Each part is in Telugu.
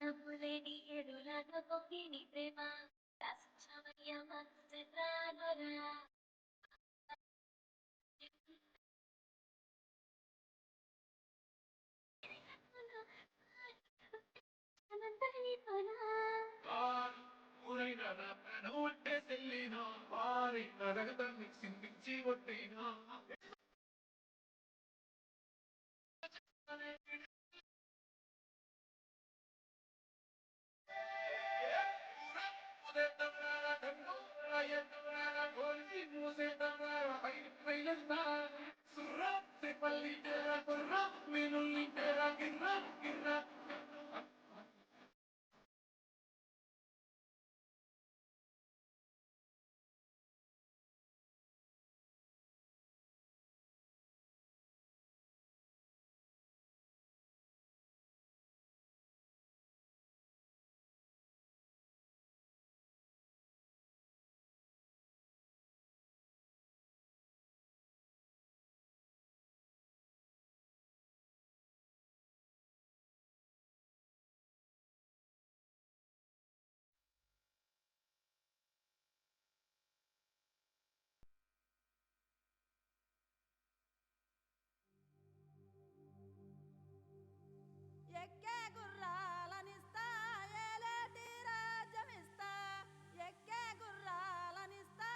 డబ్బులేని ఎడులాట పొంగి నీ ప్రేమ దాసించమయ్య మనసు చంద్రానోరా ఎక్కే గుర్రాలనిస్తా ఏలేటి రాజ్యమిస్తా ఎక్కే గుర్రాలనిస్తా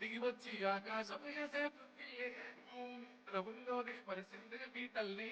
దిగివచ్చి ఆకాశం ప్రభుల్లోని పరిస్థితి మీ తల్లి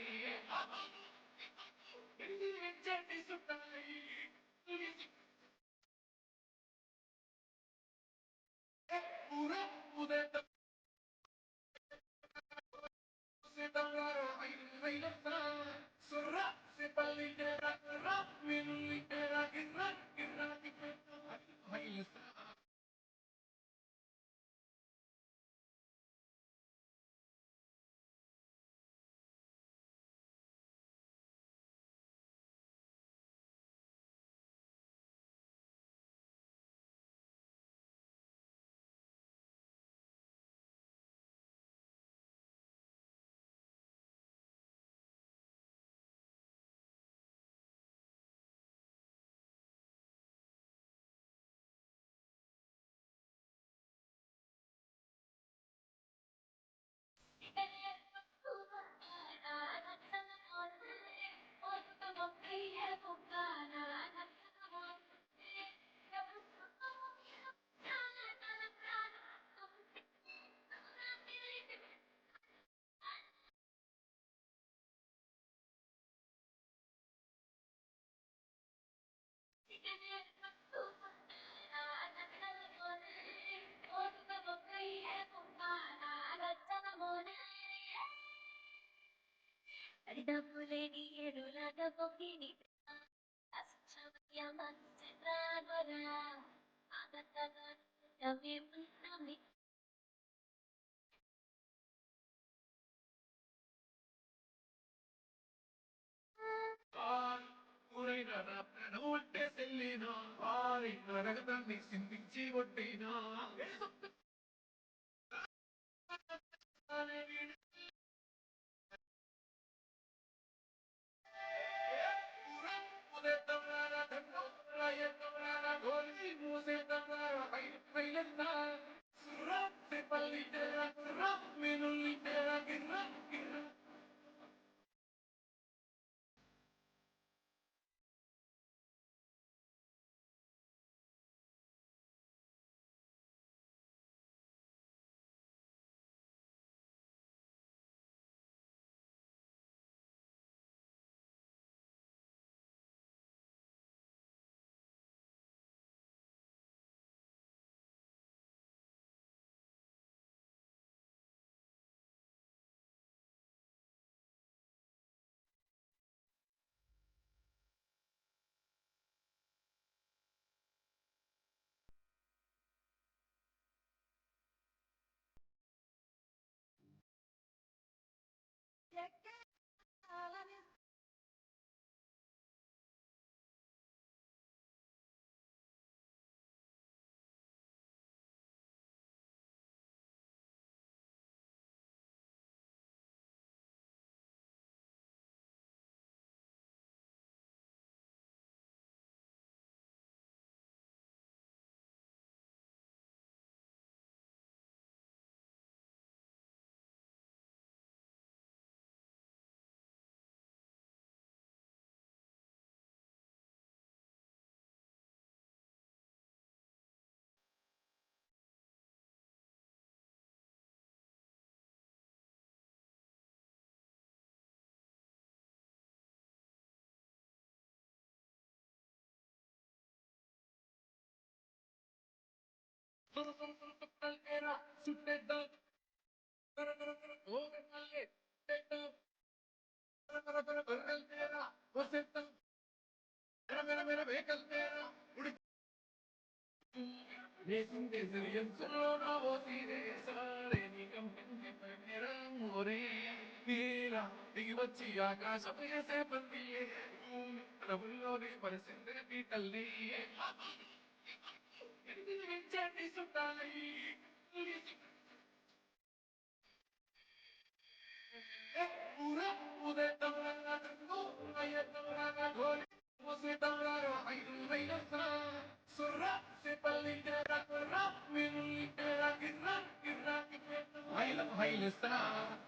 డబ్బులేని ఎడులాట పొంగి నీ ప్రేమ దాసించమయ్య మనసు చంద్రానోరా ఆనందంగా నవ్వేమన్నా రగతాన్ని సింధించి కొట్టినా Era sutteta, oh male, teta, era, cosetta, era, calmera, deserian solo no botire, sale ni campente, era amore, mira, digo casa, voy a ser pandille, trabulo de parecer de vitalí, certi sottai, pura, pude tamara, no, vaya tamara, gol, você tamara, ay, no sa, surra, se palidera, corra, minulitera, girra, ay, no sa.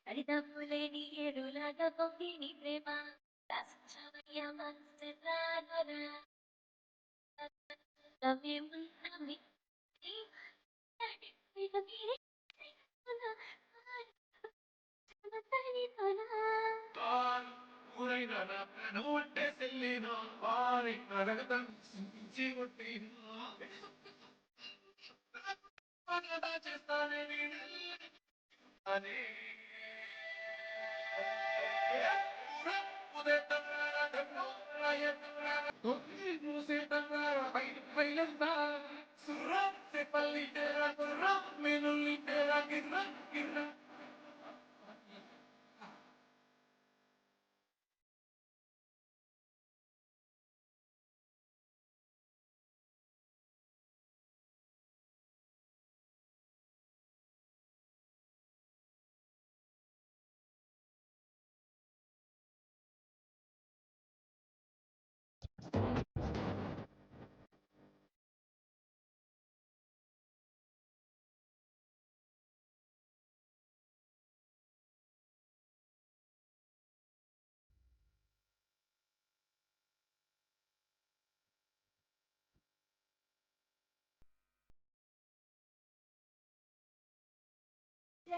హరితములేని ఎరులాట పొంగిని Prema దాసించవయ్య మనసెల్లాడరా నవ్వేమున్నవి Tan, ఊరైన నా ప్రాణం అంటే సెల్లిన వారి అడగతం చీకొట్టిన చేస్తానే అని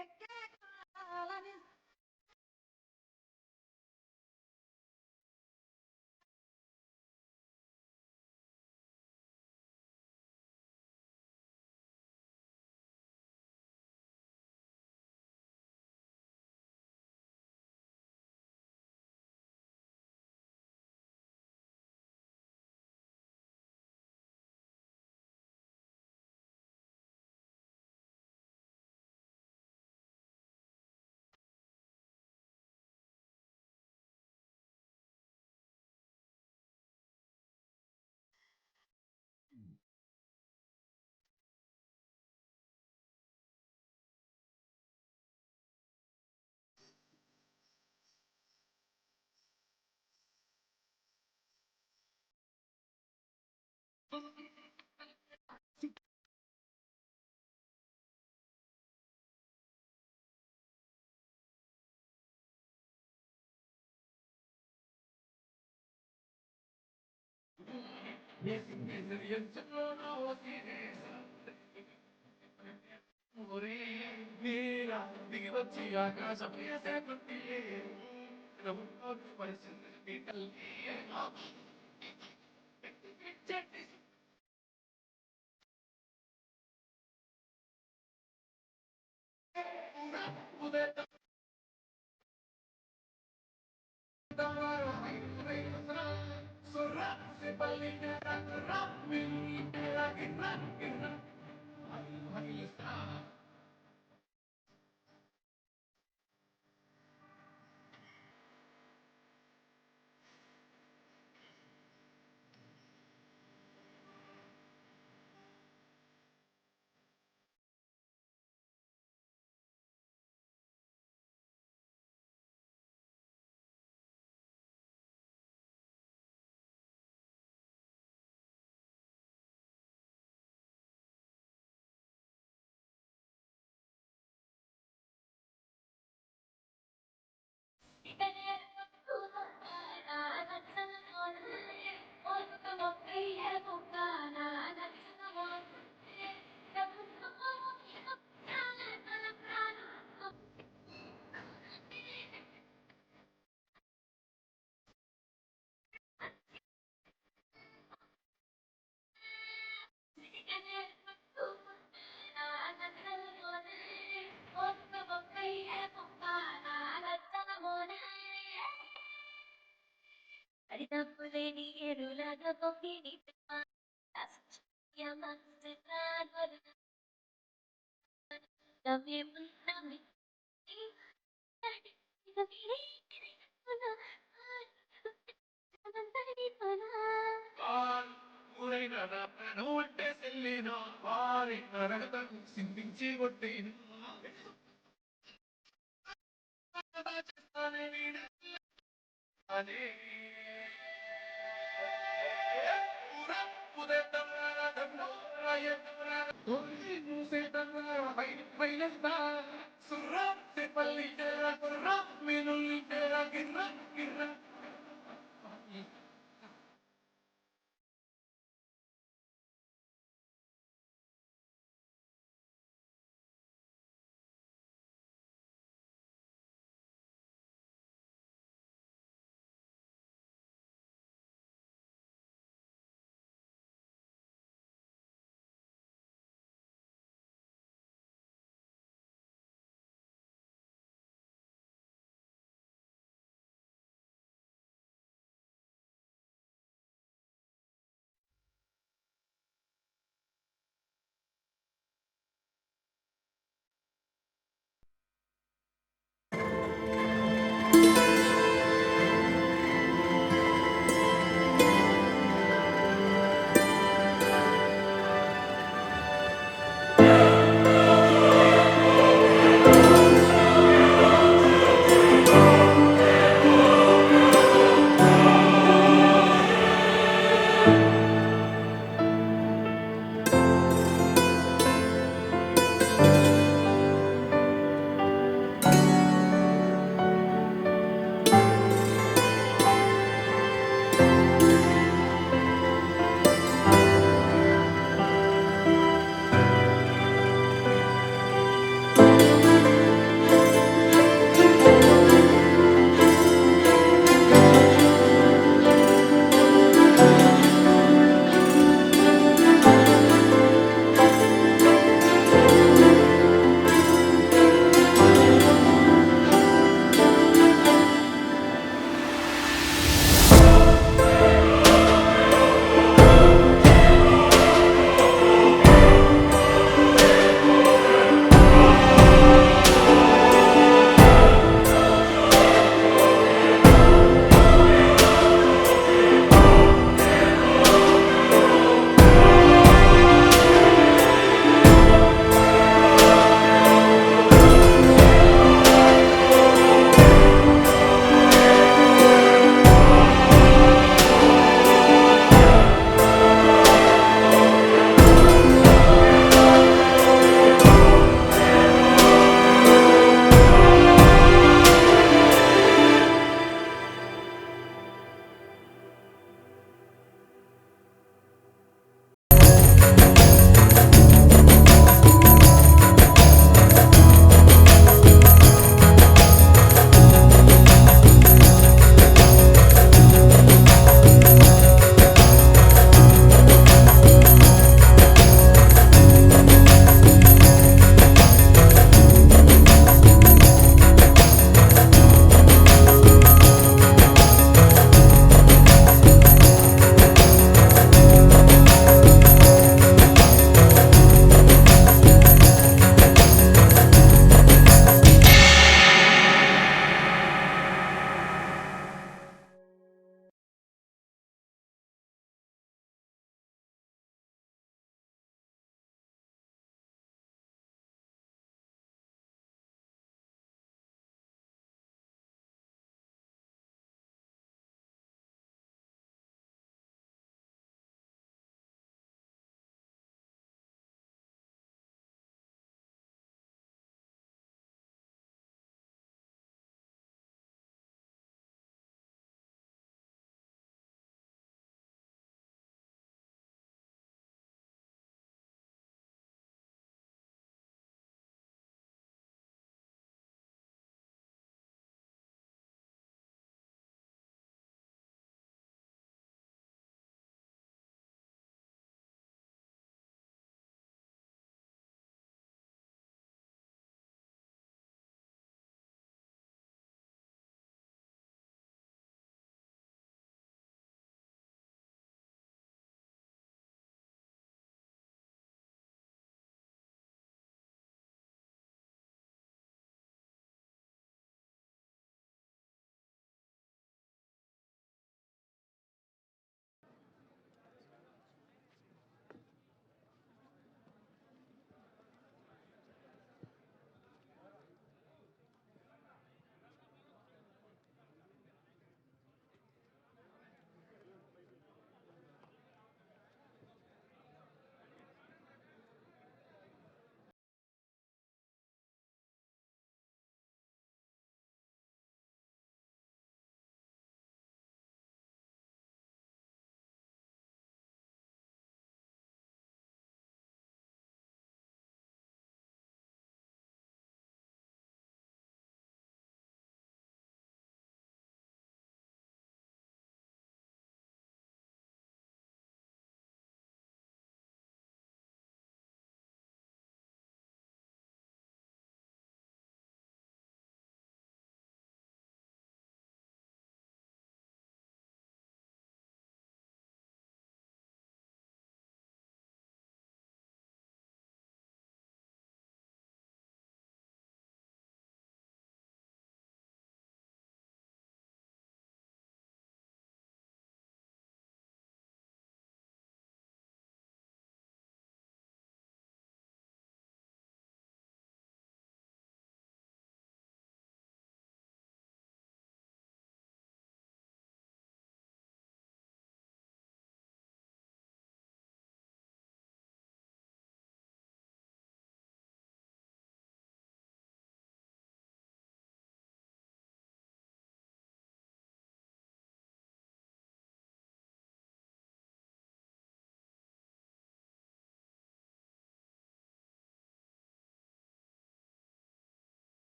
ఎక్కే గుర్రాలని Mira, digo a casa, voy a ser contigo. Pero no parece hospital. Una, అడితప్పులేని ఎరులాగా పొంగి నీ ప్రేమ దాసయ్యా మనసెల్లాగొరా నవ్వేమున్నవి నువ్వు అంటే సెల్లినా వారి నరగతం సింపించి కొట్టేను చేస్తానే వీడే అదే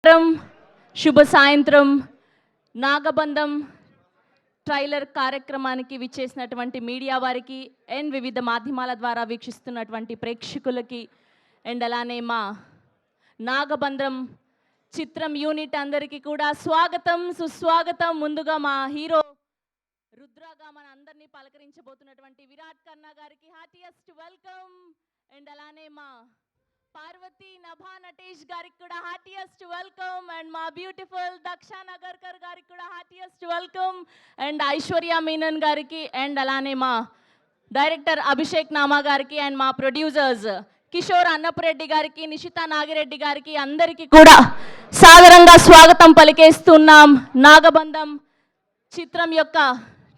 నమస్కారం, శుభ సాయంత్రం. నాగబంధం ట్రైలర్ కార్యక్రమానికి విచ్చేసినటువంటి మీడియా వారికి అండ్ వివిధ మాధ్యమాల ద్వారా వీక్షిస్తున్నటువంటి ప్రేక్షకులకి అండ్ అలానే మా నాగబంధం చిత్రం యూనిట్ అందరికీ కూడా స్వాగతం, సుస్వాగతం. ముందుగా మా హీరో రుద్రగా మన అందరినీ పలకరించబోతున్నటువంటి విరాట్ ఖన్నా గారికి హార్టియెస్ట్ వెల్కమ్. అండ్ అలానే మా పార్వతి నభా నటేష్ గారికి కూడా హార్టియెస్ట్ వెల్కమ్. అండ్ మా బ్యూటిఫుల్ దక్ష నగర్కర్ గారికి కూడా heartiest welcome. And Aishwarya Menon గారికి అండ్ అలానే మా డైరెక్టర్ అభిషేక్ నామా గారికి అండ్ మా ప్రొడ్యూసర్స్ కిషోర్ అన్నపురెడ్డి గారికి, నిషిత నాగిరెడ్డి గారికి అందరికీ కూడా సాదరంగా స్వాగతం పలికేస్తున్నాం నాగబంధం చిత్రం యొక్క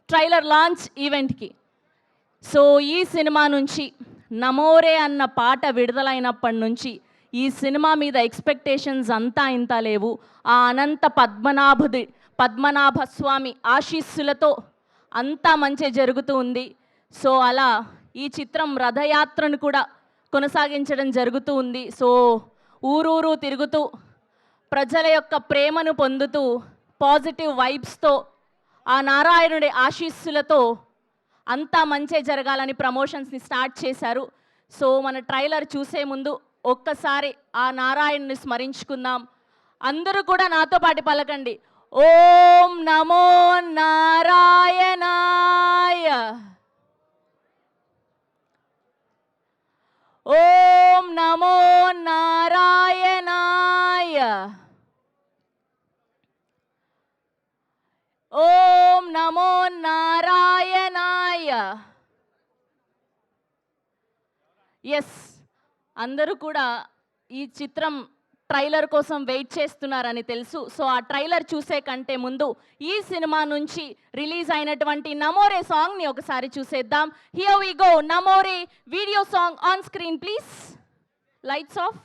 ట్రైలర్ లాంచ్ ఈవెంట్కి. సో ఈ సినిమా నుంచి నమోరే అన్న పాట విడుదలైనప్పటి నుంచి ఈ సినిమా మీద ఎక్స్పెక్టేషన్స్ అంతా ఇంత లేవు. ఆ అనంత పద్మనాభ స్వామి ఆశీస్సులతో అంతా మంచి జరుగుతూ ఉంది. సో అలా ఈ చిత్రం రథయాత్రను కూడా కొనసాగించడం జరుగుతూ ఉంది. సో ఊరూరు తిరుగుతూ ప్రజల యొక్క ప్రేమను పొందుతూ పాజిటివ్ వైబ్స్తో ఆ నారాయణుడి ఆశీస్సులతో అంతా మంచి జరగాలని ప్రమోషన్స్ని స్టార్ట్ చేశారు. సో మన ట్రైలర్ చూసే ముందు ఒక్కసారి ఆ నారాయణుని స్మరించుకుందాం. అందరూ కూడా నాతో పాటు పలకండి, ఓం నమో నారాయణాయ, ఓం నమో నారాయణాయ, ఓం నమో నారాయణాయ. ఎస్, అందరూ కూడా ఈ చిత్రం ట్రైలర్ కోసం వెయిట్ చేస్తున్నారని తెలుసు. సో ఆ ట్రైలర్ చూసే కంటే ముందు ఈ సినిమా నుంచి రిలీజ్ అయినటువంటి నమోరే సాంగ్ని ఒకసారి చూసేద్దాం. Here we go, Namore video song on screen please. Lights off.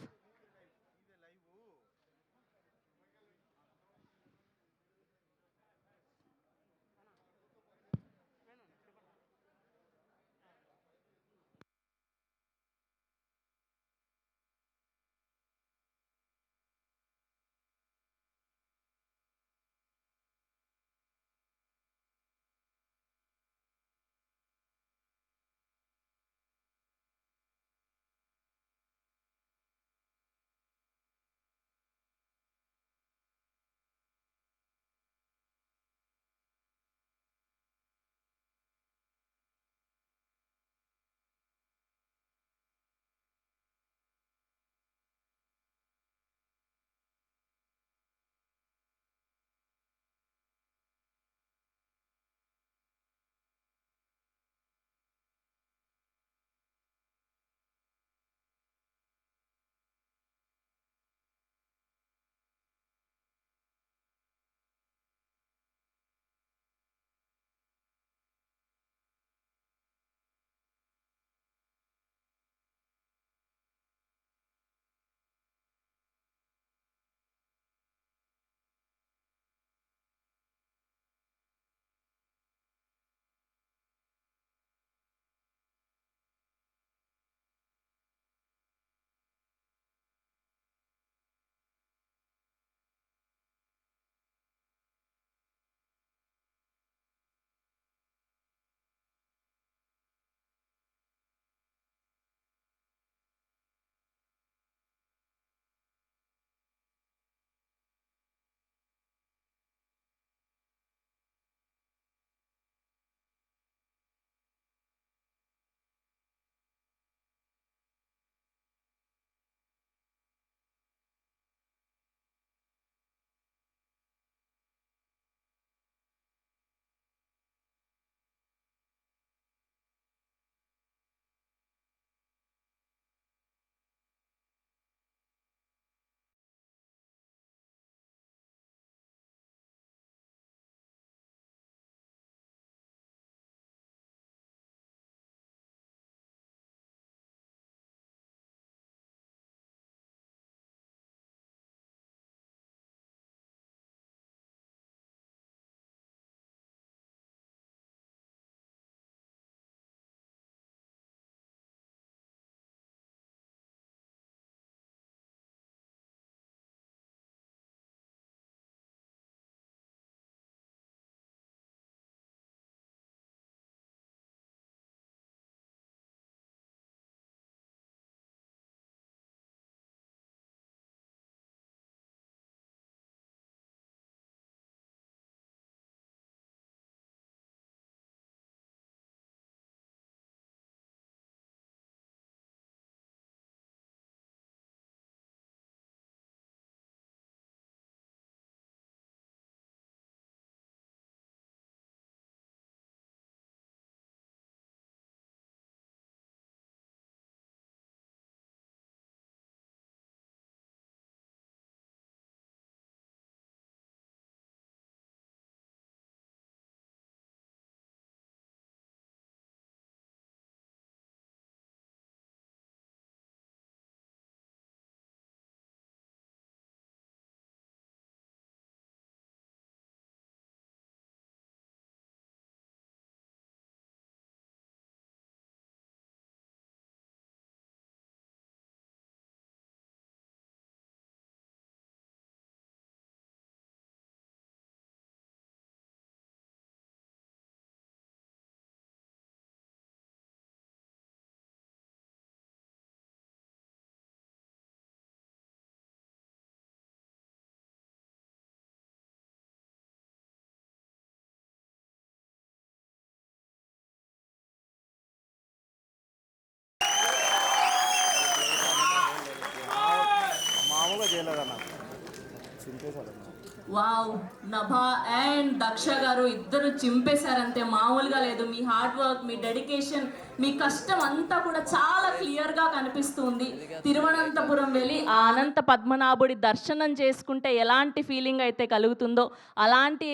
Wow, Nabha and Daksha గారు ఇద్దరు చింపేశారంటే మామూలుగా లేదు. మీ హార్డ్ వర్క్, మీ డెడికేషన్, మీ కష్టం అంతా కూడా చాలా క్లియర్గా కనిపిస్తుంది. తిరువనంతపురం వెళ్ళి ఆ అనంత పద్మనాభుడి దర్శనం చేసుకుంటే ఎలాంటి ఫీలింగ్ అయితే కలుగుతుందో అలాంటి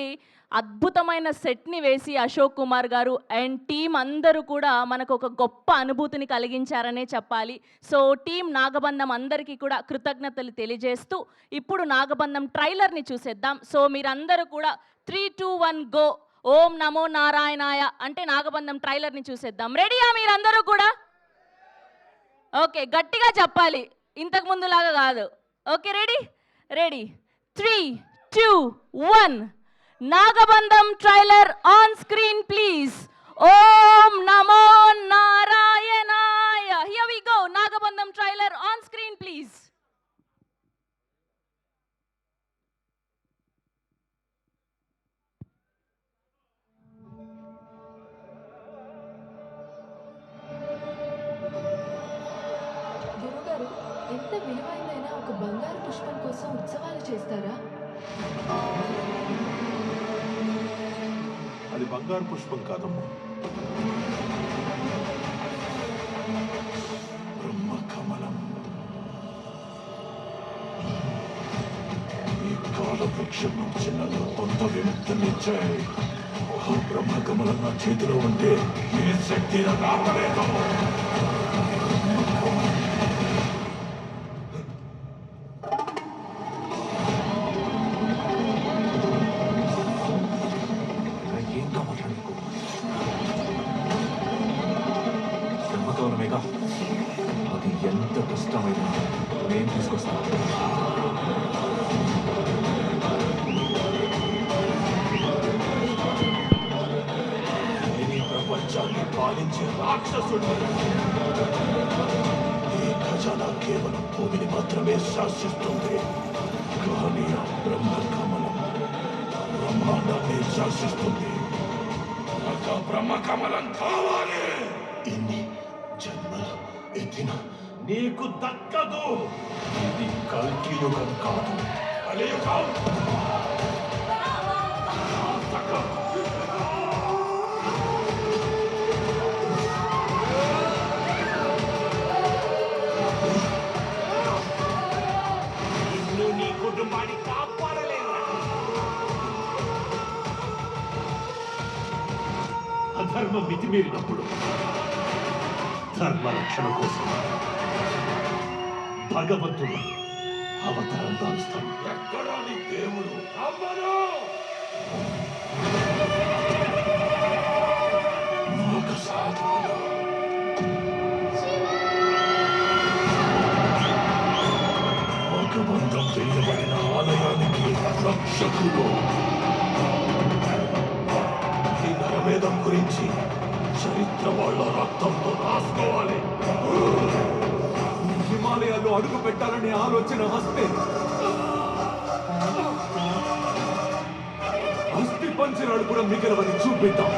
అద్భుతమైన సెట్ని వేసి అశోక్ కుమార్ గారు అండ్ టీం అందరూ కూడా మనకు ఒక గొప్ప అనుభూతిని కలిగించారనే చెప్పాలి. సో టీం నాగబంధం అందరికీ కూడా కృతజ్ఞతలు తెలియజేస్తూ ఇప్పుడు నాగబంధం ట్రైలర్ని చూసేద్దాం. సో మీరందరూ కూడా 3, 2, 1 గో. ఓం నమో నారాయణాయ అంటే నాగబంధం ట్రైలర్ని చూసేద్దాం. రెడీయా మీరందరూ కూడా? ఓకే, గట్టిగా చెప్పాలి, ఇంతకు ముందులాగా కాదు. Okay, ready? Ready. 3, 2, 1. Nagabandham trailer on screen please. ఓం నమో నారాయణాయ. Here we go. Nagabandham trailer on screen please. గురుగారు, ఎంత విలువైందైనా ఒక బంగారు పుష్పం కోసం ఉత్సవాలు చేస్తారా? అది బంగారు పుష్పం కాదమ్మా, బ్రహ్మకమలం. ఈ కాలవృక్షం నుంచి నన్ను కొంత విముక్తినిచ్చాయి. ఆ బ్రహ్మకమలం నా చేతిలో ఉంటే ఏ శక్తి నాకు ఆపలేదు. అది ఎంత కష్టమైనా నేను తీసుకొస్తాను. నేను ఈ ప్రపంచాన్ని పాలించే రాక్షసుడు. ఈ ఖజానా కేవలం భూమిని మాత్రమే శాసిస్తుంది, కానీ ఆ బ్రహ్మకమలం బ్రహ్మాండాన్ని శాసిస్తుంది. నాకు ఆ బ్రహ్మకమలం కావాలి. ఇన్ని జన్మలు ఎత్తిన నీకు దక్కదు. ఇది కల్కి యుగం కాదు, కలియుగం. నిన్ను నీ కుటుంబాన్ని కాపాడలేను. అధర్మం మితిమీరినప్పుడు ధర్మ రక్షణ కోసం భగవంతుడు అవతారం దాల్స్తాడు. ఎక్కడా నీ దేవుడు? ఒక సాధువులు నాగబంధం వేయబడిన ఆలయానికి రక్షకుడు. ఈ నరమేధం గురించి చరిత్ర వాళ్ళ రక్తంతో రాసుకోవాలి. హిమాలయాల్లో అడుగు పెట్టాలనే ఆలోచన వస్తే అస్థి పంజరాలు కూడా మిగలవని చూపిద్దాం.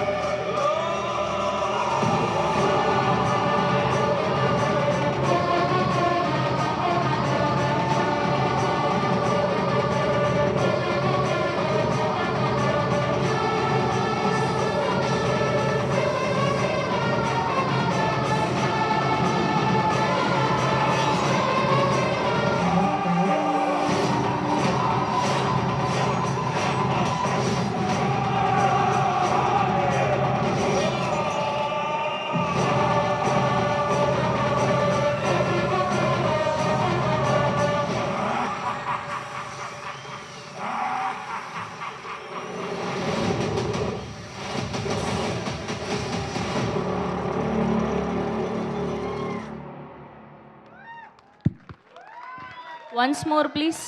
Once more, please.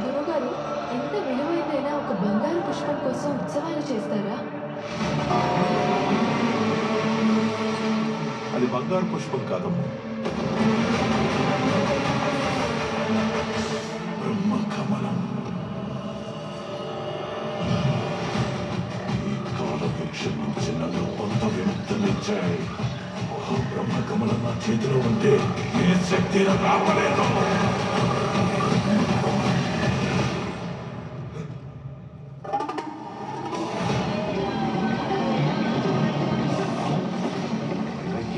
గురుగారు, ఎంత విలువైందైనా ఒక బంగారు పుష్పం కోసం ఉత్సవాలు చేస్తారా? అది బంగారు పుష్పం కాదమ్మా, బ్రహ్మకమలం. ఈ కాలవృక్షం నుంచి నన్ను కొంత విముక్తినిచ్చాయి. ఆ బ్రహ్మకమలం నా చేతిలో ఉంటే ఏ శక్తి నన్ను ఆపలేదు.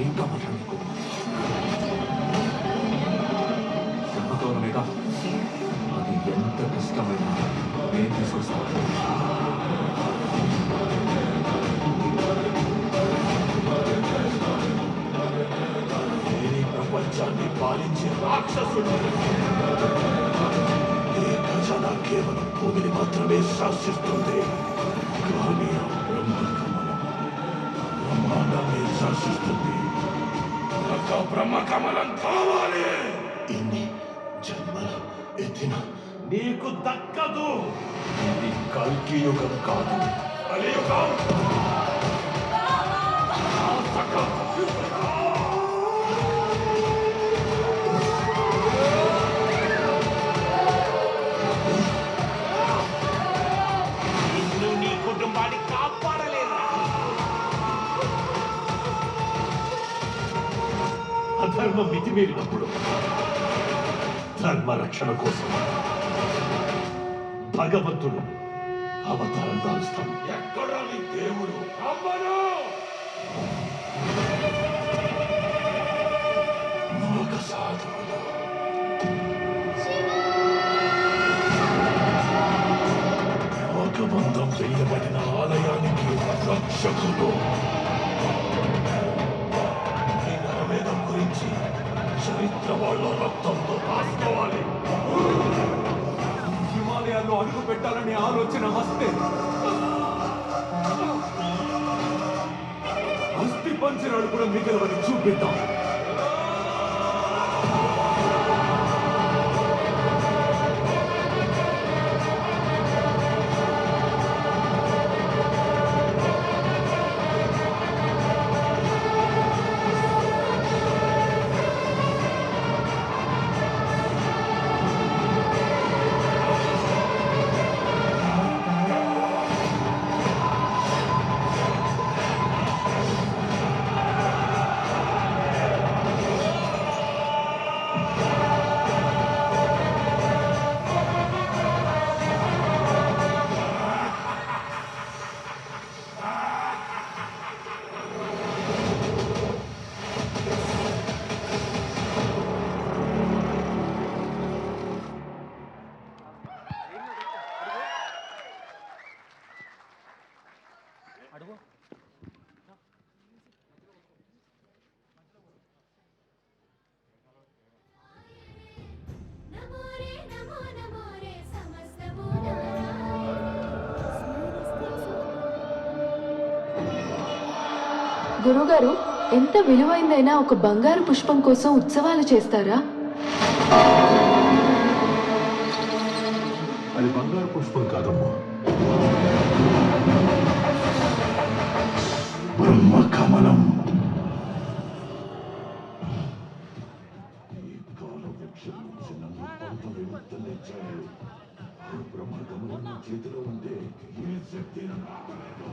ఏం కావాలా నీకు? బ్రహ్మకమలమేగా, అది ఎంత కష్టమైనా నేను తీసుకొస్తాను. ప్రపంచాన్ని పాలించే రాక్షసుడు. ఈ ఖజానా కేవలం భూమిని మాత్రమే శాసిస్తుంది, కానీ ఆ బ్రహ్మకమలం బ్రహ్మాండాన్ని శాసిస్తుంది. నాకు ఆ బ్రహ్మకమలం కావాలి. ఇన్ని జన్మలు ఎత్తిన నీకు దక్కదు. ఇది కల్కి యుగం కాదు, కలియుగం. అధర్మం మితిమీరినప్పుడు ధర్మ రక్షణ కోసం భగవంతుడు అవతారం దాల్స్తాడు. ఎక్కడా నీ దేవుడు? అమ్మను ఒక సాధువులు లోకబంధం చేయబడిన ఆలయానికి రక్షకులు. గురించి చరిత్ర వాళ్ళ రక్తంతో రాసుకోవాలి. హిమాలయాల్లో అడుగు పెట్టాలనే ఆలోచన వస్తే అస్థి పంజరాలు కూడా మిగలవని చూపిద్దాం. గురుగారు, ఎంత విలువైందైనా ఒక బంగారు పుష్పం కోసం ఉత్సవాలు చేస్తారా? అది బంగారు పుష్పం కాదమ్మా, బ్రహ్మకమలం. ఈ కాల వృక్షం నుంచి నన్ను పంట విముక్తునిచ్చాయి. బ్రహ్మకమలం నా చేతిలో ఉంటే ఏ శక్తి నన్ను ఆపలేదు.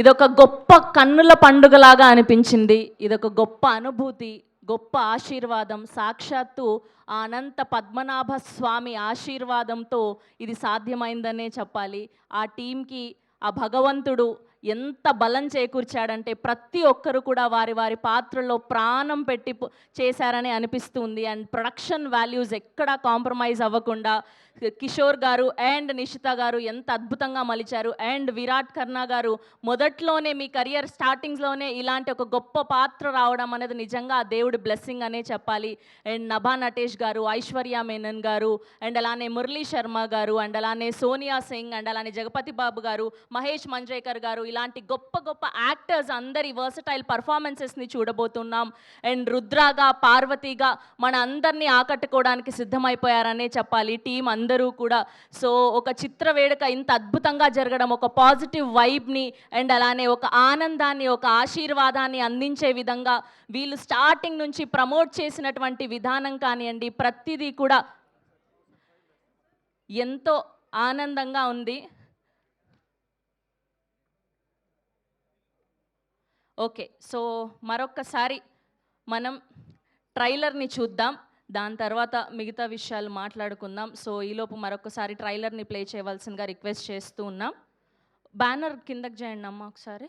ఇదొక గొప్ప కన్నుల పండుగలాగా అనిపించింది. ఇదొక గొప్ప అనుభూతి, గొప్ప ఆశీర్వాదం. సాక్షాత్తు ఆ అనంత పద్మనాభ స్వామి ఆశీర్వాదంతో ఇది సాధ్యమైందనే చెప్పాలి. ఆ టీంకి ఆ భగవంతుడు ఎంత బలం చేకూర్చాడంటే ప్రతి ఒక్కరు కూడా వారి వారి పాత్రలో ప్రాణం పెట్టి చేశారని అనిపిస్తుంది. అండ్ ప్రొడక్షన్ వాల్యూస్ ఎక్కడా కాంప్రమైజ్ అవ్వకుండా కిషోర్ గారు అండ్ నిషిత గారు ఎంత అద్భుతంగా మలిచారు. అండ్ విరాట్ కర్నా గారు మొదట్లోనే మీ కెరియర్ స్టార్టింగ్స్లోనే ఇలాంటి ఒక గొప్ప పాత్ర రావడం అనేది నిజంగా ఆ దేవుడి బ్లెస్సింగ్ అనే చెప్పాలి. అండ్ నభా నటేష్ గారు, ఐశ్వర్య మేనన్ గారు, అండ్ అలానే మురళీ శర్మ గారు, అండ్ అలానే సోనియా సింగ్, అండ్ అలానే జగపతి బాబు గారు, మహేష్ మంజ్రేకర్ గారు, ఇలాంటి గొప్ప గొప్ప యాక్టర్స్ అందరి వర్సటైల్ పర్ఫార్మెన్సెస్ని చూడబోతున్నాం. అండ్ రుద్రాగా, పార్వతిగా మన అందరినీ ఆకట్టుకోవడానికి సిద్ధమైపోయారనే చెప్పాలి టీం అందరూ కూడా. సో ఒక చిత్ర వేడుక ఇంత అద్భుతంగా జరగడం, ఒక పాజిటివ్ వైబ్ని అండ్ అలానే ఒక ఆనందాన్ని, ఒక ఆశీర్వాదాన్ని అందించే విధంగా వీళ్ళు స్టార్టింగ్ నుంచి ప్రమోట్ చేసినటువంటి విధానం కానివ్వండి, ప్రతిదీ కూడా ఎంతో ఆనందంగా ఉంది. ఓకే, సో మరొక్కసారి మనం ట్రైలర్ని చూద్దాం, దాని తర్వాత మిగతా విషయాలు మాట్లాడుకుందాం. సో ఈలోపు మరొకసారి ట్రైలర్ని ప్లే చేయవలసిందిగా రిక్వెస్ట్ చేస్తూ ఉన్నాం. బ్యానర్ కిందకి చేయండి అమ్మ ఒకసారి.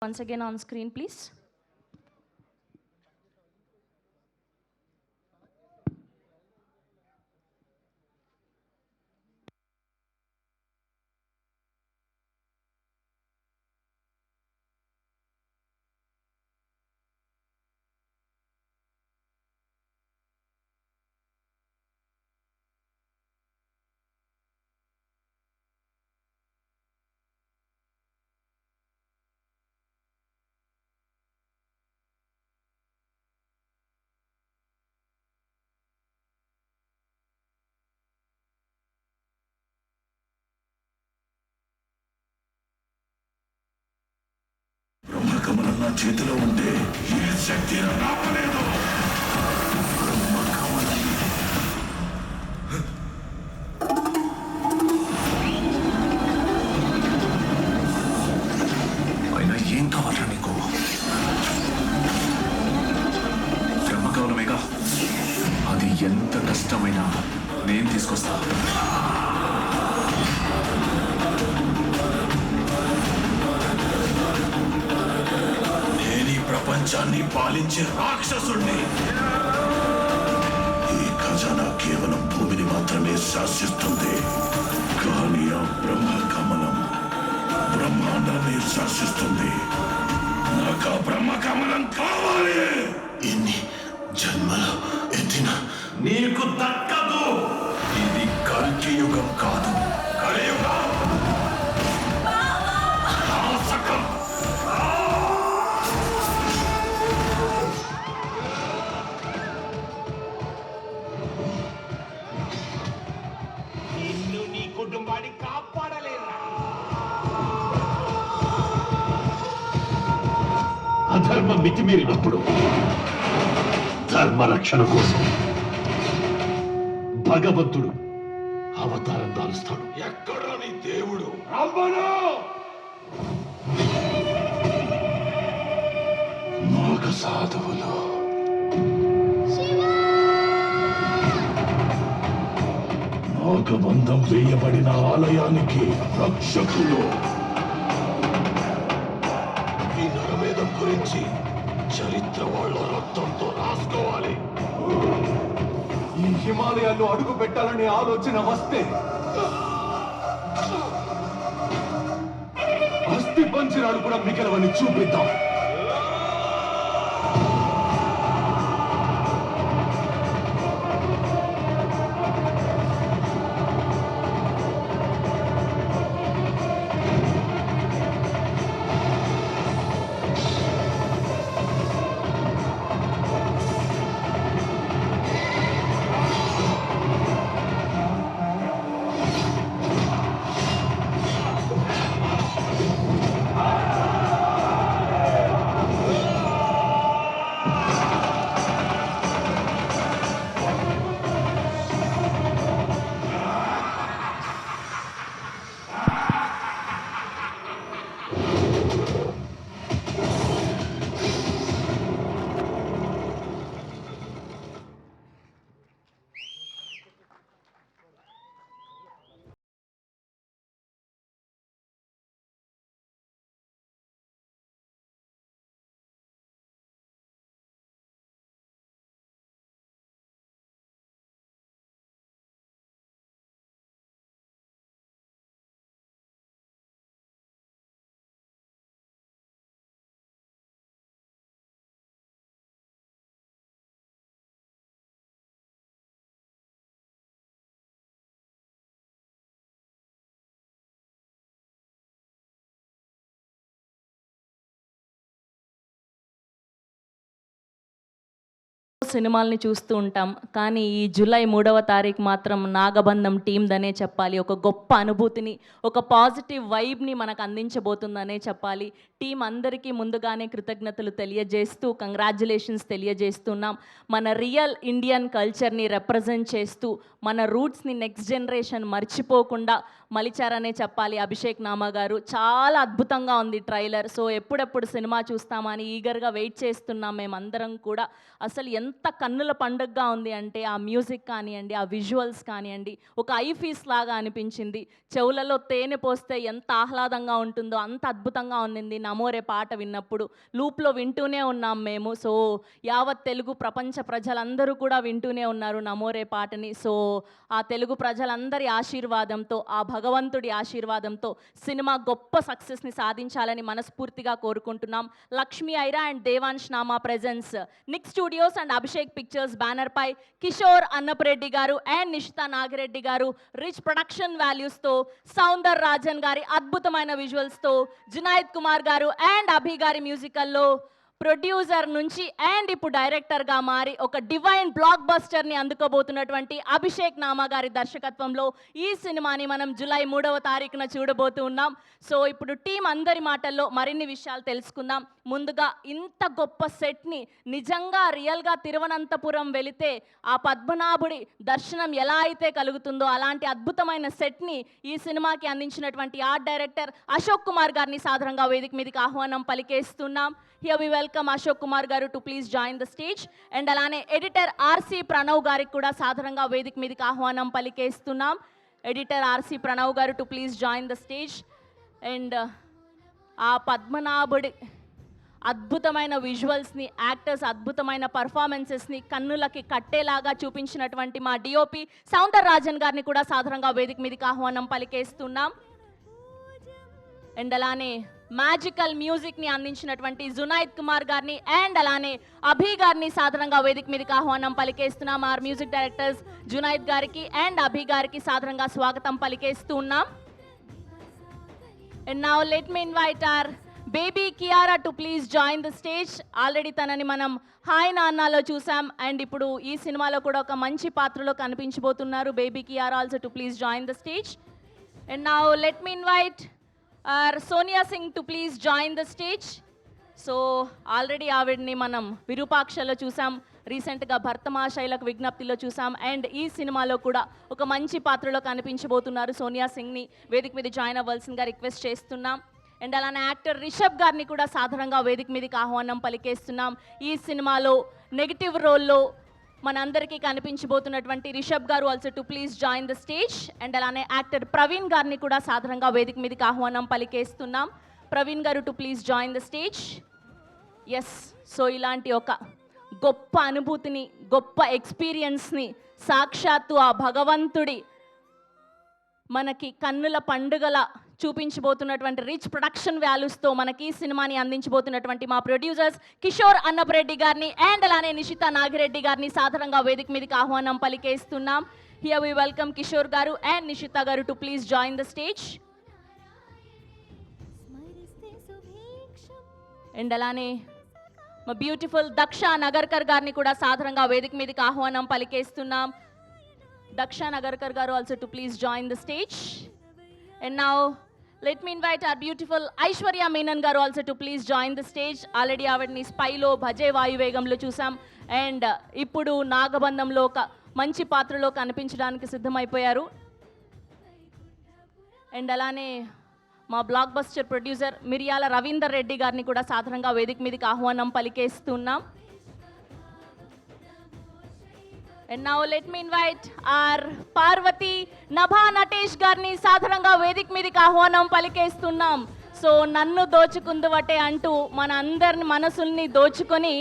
Once again on screen, please. బ్రహ్మకమలం నా చేతిలో ఉంటే ఏ శక్తి రావలేదు. అయినా ఏం కావాలరా నీకు? బ్రహ్మకమలమేగా, అది ఎంత కష్టమైనా నేను తీసుకొస్తా. ప్రపంచాన్ని పాలించే రాక్షసుణ్ణి. ఈ ఖజానా కేవలం భూమిని మాత్రమే శాసిస్తుంది, కానీ ఆ బ్రహ్మకమలం బ్రహ్మాండాన్ని శాసిస్తుంది. నాకు ఆ బ్రహ్మకమలం కావాలి. ఎన్ని జన్మలు ఎత్తిన నీకు దక్కదు. ఇది కల్కియుగం కాదు, కలియుగం. అధర్మం మితిమీరినప్పుడు ధర్మరక్షణ కోసం భగవంతుడు అవతారం దాలుస్తాడు. ఎక్కడ నీ దేవుడు? నాగ సాధువులు నాగబంధం వేయబడిన ఆలయానికి రక్షకులు. ఈ నరమేధం గురించి చరిత్ర వాళ్ళ రక్తంతో రాసుకోవాలి. ఈ హిమాలయాల్లో అడుగు పెట్టాలనే ఆలోచన వస్తే అస్థి పంజరాలు కూడా మిగలవని చూపిద్దాం. సినిమాల్ని చూస్తూ ఉంటాం, కానీ ఈ జూలై 3వ తారీఖు మాత్రం నాగబంధం టీమ్దనే చెప్పాలి. ఒక గొప్ప అనుభూతిని, ఒక పాజిటివ్ వైబ్ని మనకు అందించబోతుందనే చెప్పాలి. టీం అందరికీ ముందుగానే కృతజ్ఞతలు తెలియజేస్తూ, కంగ్రాచ్యులేషన్స్ తెలియజేస్తున్నాం. మన రియల్ ఇండియన్ కల్చర్ని రిప్రజెంట్ చేస్తూ, మన రూట్స్ని నెక్స్ట్ జనరేషన్ మర్చిపోకుండా మలిచారనే చెప్పాలి. అభిషేక్ నామా గారు చాలా అద్భుతంగా ఉంది ట్రైలర్. సో ఎప్పుడెప్పుడు సినిమా చూస్తామని ఈగర్గా వెయిట్ చేస్తున్నాం మేమందరం కూడా. అసలు ఎంత కన్నుల పండుగగా ఉంది అంటే ఆ మ్యూజిక్ కానివ్వండి, ఆ విజువల్స్ కానివ్వండి, ఒక ఐఫీస్ లాగా అనిపించింది. చెవులలో తేనె పోస్తే ఎంత ఆహ్లాదంగా ఉంటుందో అంత అద్భుతంగా ఉంది నమోరే పాట విన్నప్పుడు. లూప్లో వింటూనే ఉన్నాం మేము. సో యావత్ తెలుగు ప్రపంచ ప్రజలందరూ కూడా వింటూనే ఉన్నారు నమోరే పాటని. సో ఆ తెలుగు ప్రజలందరి ఆశీర్వాదంతో, ఆ భగవంతుడి ఆశీర్వాదంతో సినిమా గొప్ప సక్సెస్ని సాధించాలని మనస్ఫూర్తిగా కోరుకుంటున్నాం. Lakshmi Aira and Devansh Nama presents Nik studios and Abhishek pictures banner పై కిషోర్ అన్నపరెడ్డి గారు అండ్ నిషితా నాగిరెడ్డి గారు రిచ్ ప్రొడక్షన్ వాల్యూస్తో, సౌందర్ రాజన్ గారి అద్భుతమైన విజువల్స్తో, జునైద్ కుమార్ గారు అండ్ అభి గారి మ్యూజికల్లో ప్రొడ్యూసర్ నుంచి అండ్ ఇప్పుడు డైరెక్టర్గా మారి ఒక డివైన్ బ్లాక్ బస్టర్ని అందుకోబోతున్నటువంటి అభిషేక్ నామా గారి దర్శకత్వంలో ఈ సినిమాని మనం జూలై 3వ తారీఖున చూడబోతూ ఉన్నాం. సో ఇప్పుడు టీం అందరి మాటల్లో మరిన్ని విషయాలు తెలుసుకుందాం. ముందుగా ఇంత గొప్ప సెట్ని నిజంగా రియల్గా తిరువనంతపురం వెళితే ఆ పద్మనాభుడి దర్శనం ఎలా అయితే కలుగుతుందో అలాంటి అద్భుతమైన సెట్ని ఈ సినిమాకి అందించినటువంటి ఆర్ట్ డైరెక్టర్ అశోక్ కుమార్ గారిని సాధారణంగా వేదిక మీదకి ఆహ్వానం పలికేస్తున్నాం. Here we welcome Ashok Kumar garu to please join the stage. And alane editor RC Pranav gariki kuda sadharanగా వేదిక మీదకి ఆహ్వానం పలికేస్తున్నాం. Editor RC Pranav garu to please join the stage. And ఆ పద్మనాభుడి అద్భుతమైన విజువల్స్ని, యాక్టర్స్ అద్భుతమైన పర్ఫార్మెన్సెస్ని కన్నులకి కట్టేలాగా చూపించినటువంటి మా డిఓపి సౌందర్ రాజన్ గారిని కూడా సాధారణంగా వేదిక మీదకి ఆహ్వానం పలికేస్తున్నాం. అండ్ అలానే మ్యాజికల్ మ్యూజిక్ని అందించినటువంటి జునైద్ కుమార్ గారిని అండ్ అలానే అభి గారిని సాధారణంగా వేదిక మీదకి ఆహ్వానం పలికేస్తున్నాం. ఆర్ మ్యూజిక్ డైరెక్టర్స్ జునైద్ గారికి అండ్ అభి గారికి సాధారణంగా స్వాగతం పలికేస్తూ ఉన్నాం. And now let me invite are baby Kiara to please join the stage. Already తనని మనం హాయ్ నాన్నలో చూసాం అండ్ ఇప్పుడు ఈ సినిమాలో కూడా ఒక మంచి పాత్రలో కనిపించబోతున్నారు. Baby Kiara also to please join the stage. And now let me invite Sonia Singh to please join the stage. So already ఆవిడ్ని మనం విరూపాక్షలో చూసాం, రీసెంట్గా భర్తమాశైలకు విజ్ఞప్తిలో చూసాం అండ్ ఈ సినిమాలో కూడా ఒక మంచి పాత్రలో కనిపించబోతున్నారు. సోనియా సింగ్ని వేదిక మీద జాయిన్ అవ్వాల్సిందిగా రిక్వెస్ట్ చేస్తున్నాం. అండ్ అలానే యాక్టర్ రిషబ్ గారిని కూడా సాధారణంగా వేదిక మీదకి ఆహ్వానం పలికేస్తున్నాం. ఈ సినిమాలో నెగిటివ్ రోల్లో మనందరికీ కనిపించబోతున్నటువంటి రిషబ్ గారు also to please join the stage. And అలానే యాక్టర్ ప్రవీణ్ గారిని కూడా సాధారణంగా వేదిక మీదకి ఆహ్వానం పలికేస్తున్నాం. ప్రవీణ్ గారు to please join the stage. Yes, so ఇలాంటి ఒక గొప్ప అనుభూతిని, గొప్ప ఎక్స్పీరియన్స్ని సాక్షాత్తు ఆ భగవంతుడి మనకి కన్నుల పండుగల చూపించబోతున్నటువంటి రిచ్ ప్రొడక్షన్ వాల్యూస్తో మనకి ఈ సినిమాని అందించబోతున్నటువంటి మా ప్రొడ్యూసర్స్ కిషోర్ అన్నపరెడ్డి గారిని అండ్ అలానే నిషితా నాగిరెడ్డి గారిని సాధారణంగా వేదిక మీదకి ఆహ్వానం పలికేస్తున్నాం. హియర్ వి వెల్కమ్ కిషోర్ గారు అండ్ నిషితా గారు to please join the stage. And అలానే మా బ్యూటిఫుల్ దక్ష నగర్కర్ గారిని కూడా సాధారణంగా వేదిక మీదకి ఆహ్వానం పలికేస్తున్నాం. దక్ష నగర్కర్ గారు also to please join the stage. And now let me invite our beautiful Aishwarya Menon గారు also to please join the stage. Already ఆవిడని స్పైలో, భజే వాయువేగంలో చూసాం అండ్ ఇప్పుడు నాగబంధంలో ఒక మంచి పాత్రలో కనిపించడానికి సిద్ధమైపోయారు. అండ్ అలానే మా బ్లాక్ బస్టర్ ప్రొడ్యూసర్ మిరియాల రవీందర్ రెడ్డి గారిని కూడా సాధారణంగా వేదిక మీదకి ఆహ్వానం పలికేస్తున్నాం. And now let me invite our Parvathi Nabha Natesh గారిని సాధారణంగా వేదిక మీదకి ఆహ్వానం పలికేస్తున్నాం. సో నన్ను దోచుకుందువటే అంటూ మన అందరిని మనసుల్ని దోచుకొని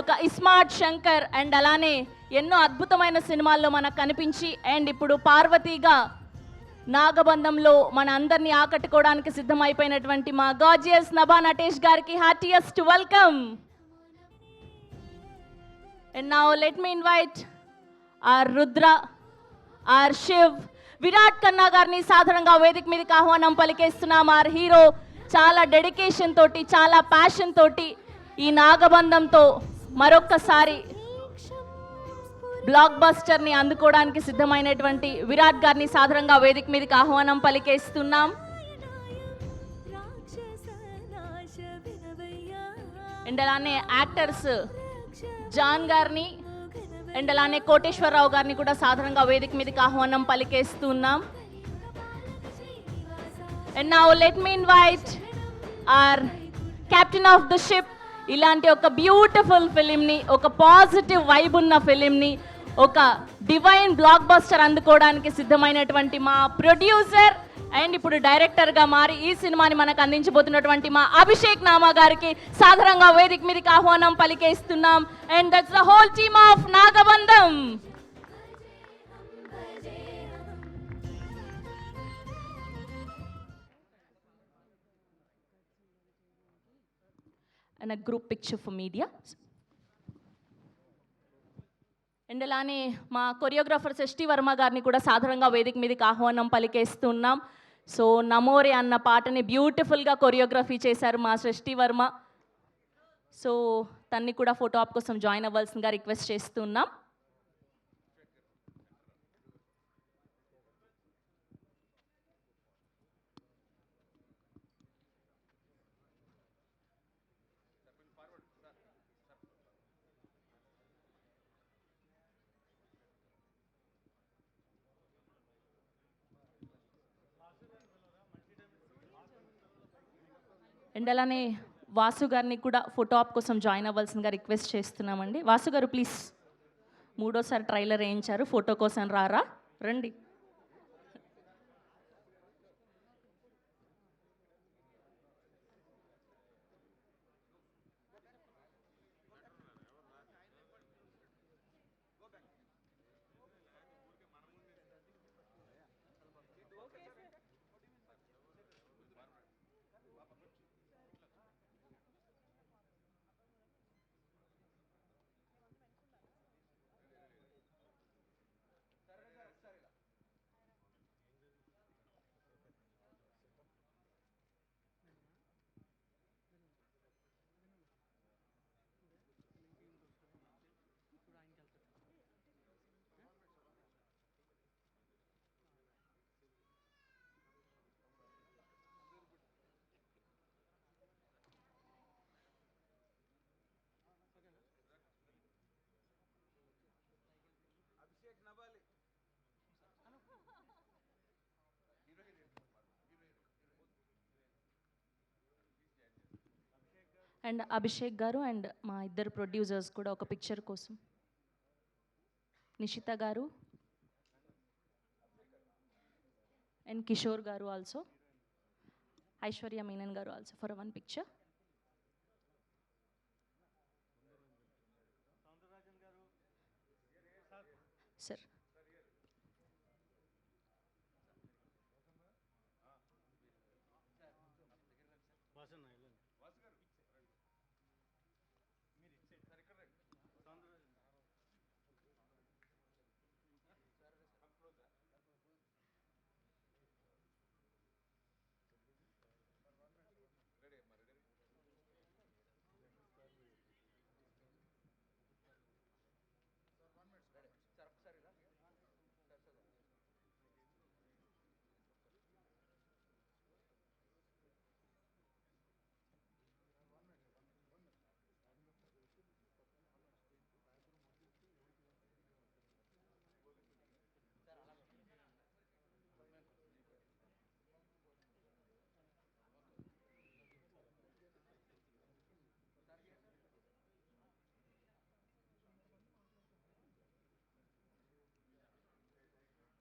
ఒక ఇస్మార్ట్ శంకర్ అండ్ అలానే ఎన్నో అద్భుతమైన సినిమాల్లో మనకు కనిపించి అండ్ ఇప్పుడు పార్వతిగా నాగబంధంలో మన అందరినీ ఆకట్టుకోవడానికి సిద్ధమైపోయినటువంటి మా గార్జియస్ నభా నటేష్ గారికి heartiest welcome. And now let me invite our Rudra, our Shiv, Virat Kanna గారిని సాధారణంగా వేదిక మీదకి ఆహ్వానం పలికేస్తున్నాం. ఆర్ హీరో చాలా డెడికేషన్ తోటి, చాలా ప్యాషన్ తోటి ఈ నాగబంధంతో మరొక్కసారి బ్లాక్ బస్టర్ని అందుకోవడానికి సిద్ధమైనటువంటి విరాట్ గారిని సాధారణంగా వేదిక మీదకి ఆహ్వానం పలికేస్తున్నాం. అండ్ అలానే యాక్టర్స్ జాన్ గారిని అండ్ అలానే కోటేశ్వరరావు గారిని కూడా సాధారణంగా వేదిక మీదకి ఆహ్వానం పలికేస్తున్నాం. And now let me invite our captain of the ship. ఇలాంటి ఒక బ్యూటిఫుల్ ఫిలింని, ఒక పాజిటివ్ వైబ్ ఉన్న ఫిలింని, ఒక డివైన్ బ్లాక్ బస్టర్ అందుకోవడానికి సిద్ధమైనటువంటి మా ప్రొడ్యూసర్ అండ్ ఇప్పుడు డైరెక్టర్గా మారి ఈ సినిమాని మనకు అందించబోతున్నటువంటి మా అభిషేక్ నామా గారికి సాధారణంగా వేదిక మీదకి ఆహ్వానం పలికేస్తున్నాం. And that's the whole team of Nagabandham. And a group picture for media. And అలానే మా కొరియోగ్రాఫర్ షష్ఠి వర్మ గారిని కూడా సాధారణంగా వేదిక మీదకి ఆహ్వానం పలికేస్తున్నాం. సో నమోరే అన్న పాటని బ్యూటిఫుల్గా కొరియోగ్రఫీ చేశారు మా షష్ఠి వర్మ. సో తన్ని కూడా ఫోటో ఆప్ కోసం జాయిన్ అవ్వాల్సిందిగా రిక్వెస్ట్ చేస్తున్నాం. అండ్ అలానే వాసు గారిని కూడా ఫోటో ఆప్ కోసం జాయిన్ అవ్వాల్సిందిగా రిక్వెస్ట్ చేస్తున్నామండి. వాసు గారు ప్లీజ్, మూడోసారి ట్రైలర్ వేయించారు, ఫోటో కోసం రారా, రండి. అండ్ అభిషేక్ గారు అండ్ మా ఇద్దరు ప్రొడ్యూసర్స్ కూడా ఒక పిక్చర్ కోసం, నిషిత గారు అండ్ కిషోర్ గారు ఆల్సో, ఐశ్వర్య మీనన్ గారు also for one picture. Sir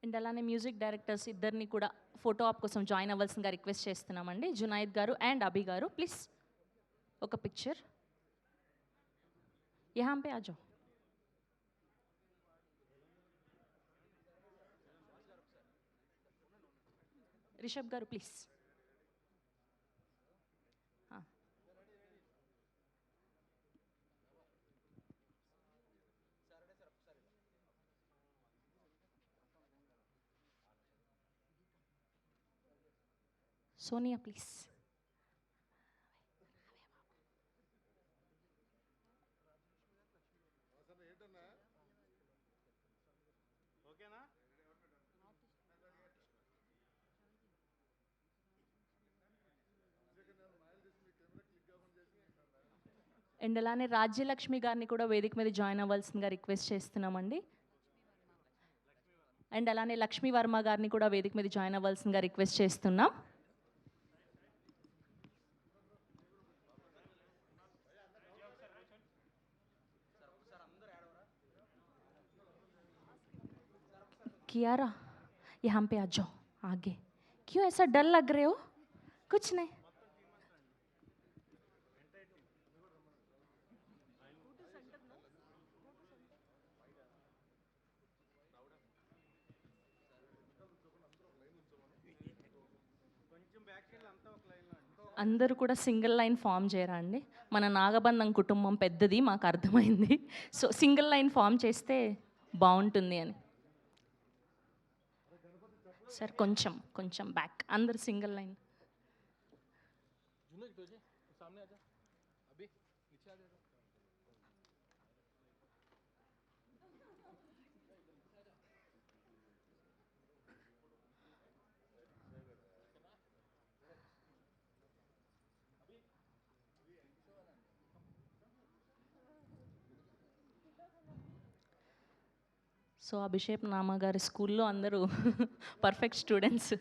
and అలానే మ్యూజిక్ డైరెక్టర్స్ ఇద్దరిని కూడా ఫోటో ఆప్ కోసం జాయిన్ అవ్వాల్సిందిగా రిక్వెస్ట్ చేస్తున్నామండి. జునైద్ గారు అండ్ అభి గారు ప్లీజ్ ఒక పిక్చర్. यहाँ पे आ जाओ. రిషబ్ గారు ప్లీజ్. సోనియా ప్లీజ్. అండ్ అలానే రాజ్యలక్ష్మి గారిని కూడా వేదిక మీద జాయిన్ అవ్వాల్సిందిగా రిక్వెస్ట్ చేస్తున్నామండి. అండ్ అలానే లక్ష్మీ వర్మ గారిని కూడా వేదిక మీద జాయిన్ అవ్వాల్సిందిగా రిక్వెస్ట్ చేస్తున్నాం. कियारा यहाँ पे आ जाओ आगे. क्यों ऐसा डर लग रहे हो? कुछ नहीं. అందరూ కూడా సింగిల్ లైన్ ఫామ్ చేయరా అండి? మన నాగబంధం కుటుంబం పెద్దది, మాకు అర్థమైంది. సో సింగిల్ లైన్ ఫామ్ చేస్తే బాగుంటుంది అని. సార్ కొంచెం కొంచెం బ్యాక్, అందరు సింగిల్ లైన్. సో అభిషేక్ నామ గారి స్కూల్లో అందరూ పర్ఫెక్ట్ స్టూడెంట్స్.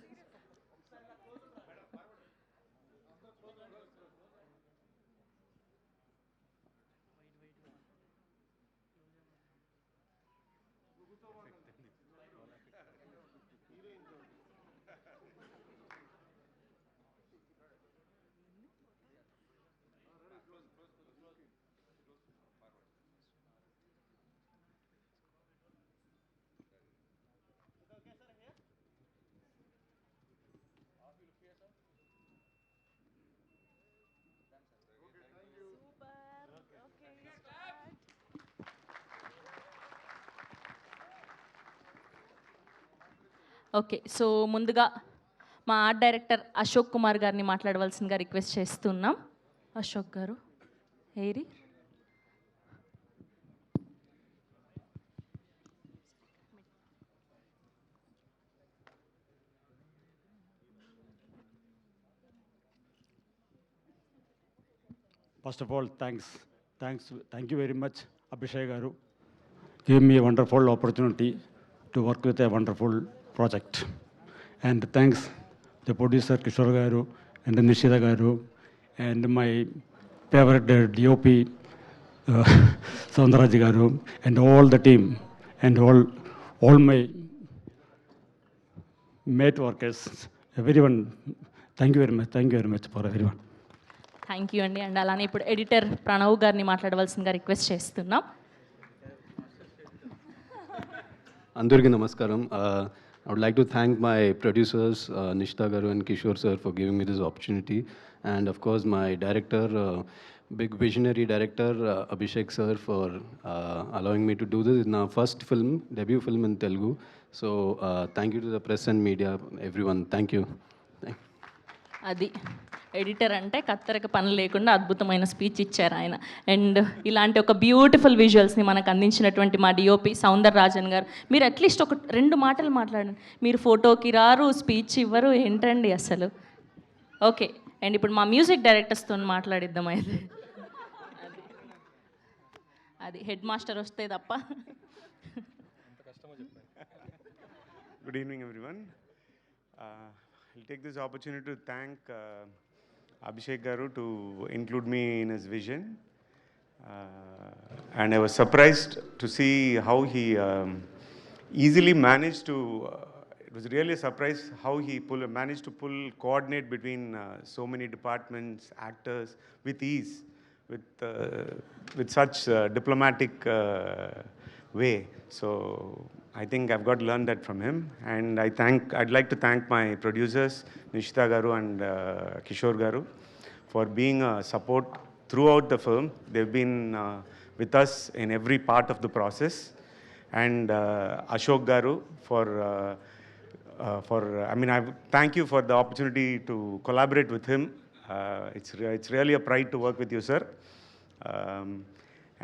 ఓకే, సో ముందుగా మా ఆర్ట్ డైరెక్టర్ అశోక్ కుమార్ గారిని మాట్లాడవలసిందిగా రిక్వెస్ట్ చేస్తున్నాం. అశోక్ గారు ఏరి. First of all, thank you very much, Abhishek Garu. Gave me a wonderful opportunity to work with a wonderful project. And thanks the producer Kishore Garu and Nishida Garu and my favorite DOP Soundaraj Garu and all the team and all my mate workers, everyone. Thank you very much for everyone. Thank you అండి. అండ్ అలానే ఇప్పుడు ఎడిటర్ ప్రణవ్ గారిని మాట్లాడవలసిందిగా రిక్వెస్ట్ చేస్తున్నాం. అందరికీ నమస్కారం. I would like to thank my producers, Nishita Garu and Kishore sir, for giving me this opportunity. And of course, my director, big visionary director, Abhishek sir, for allowing me to do this. It's my first film, debut film in Telugu. So thank you to the press and media, everyone. Thank you. అది ఎడిటర్ అంటే కత్తెరకు పని లేకుండా అద్భుతమైన స్పీచ్ ఇచ్చారు ఆయన. అండ్ ఇలాంటి ఒక బ్యూటిఫుల్ విజువల్స్ని మనకు అందించినటువంటి మా డిఓపి సౌందర్ రాజన్ గారు, మీరు అట్లీస్ట్ ఒక 2 మాటలు మాట్లాడండి. మీరు ఫోటోకి రారు, స్పీచ్ ఇవ్వరు, ఏంటండి అసలు. ఓకే, అండ్ ఇప్పుడు మా మ్యూజిక్ డైరెక్టర్స్తో మాట్లాడిద్దాం. అయితే అది హెడ్ మాస్టర్ వస్తే తప్ప. Good evening, everyone. I'll take this opportunity to thank Abhishek Garu to include me in his vision. And I was surprised to see how he easily managed to, it was really a surprise how he managed to coordinate between so many departments, actors with ease, with such diplomatic way. So I think I've got to learn that from him. And I'd like to thank my producers, Nishita Garu and Kishore Garu, for being a support throughout the film. They've been with us in every part of the process. And Ashok Garu I thank you for the opportunity to collaborate with him. It's really a pride to work with you, sir.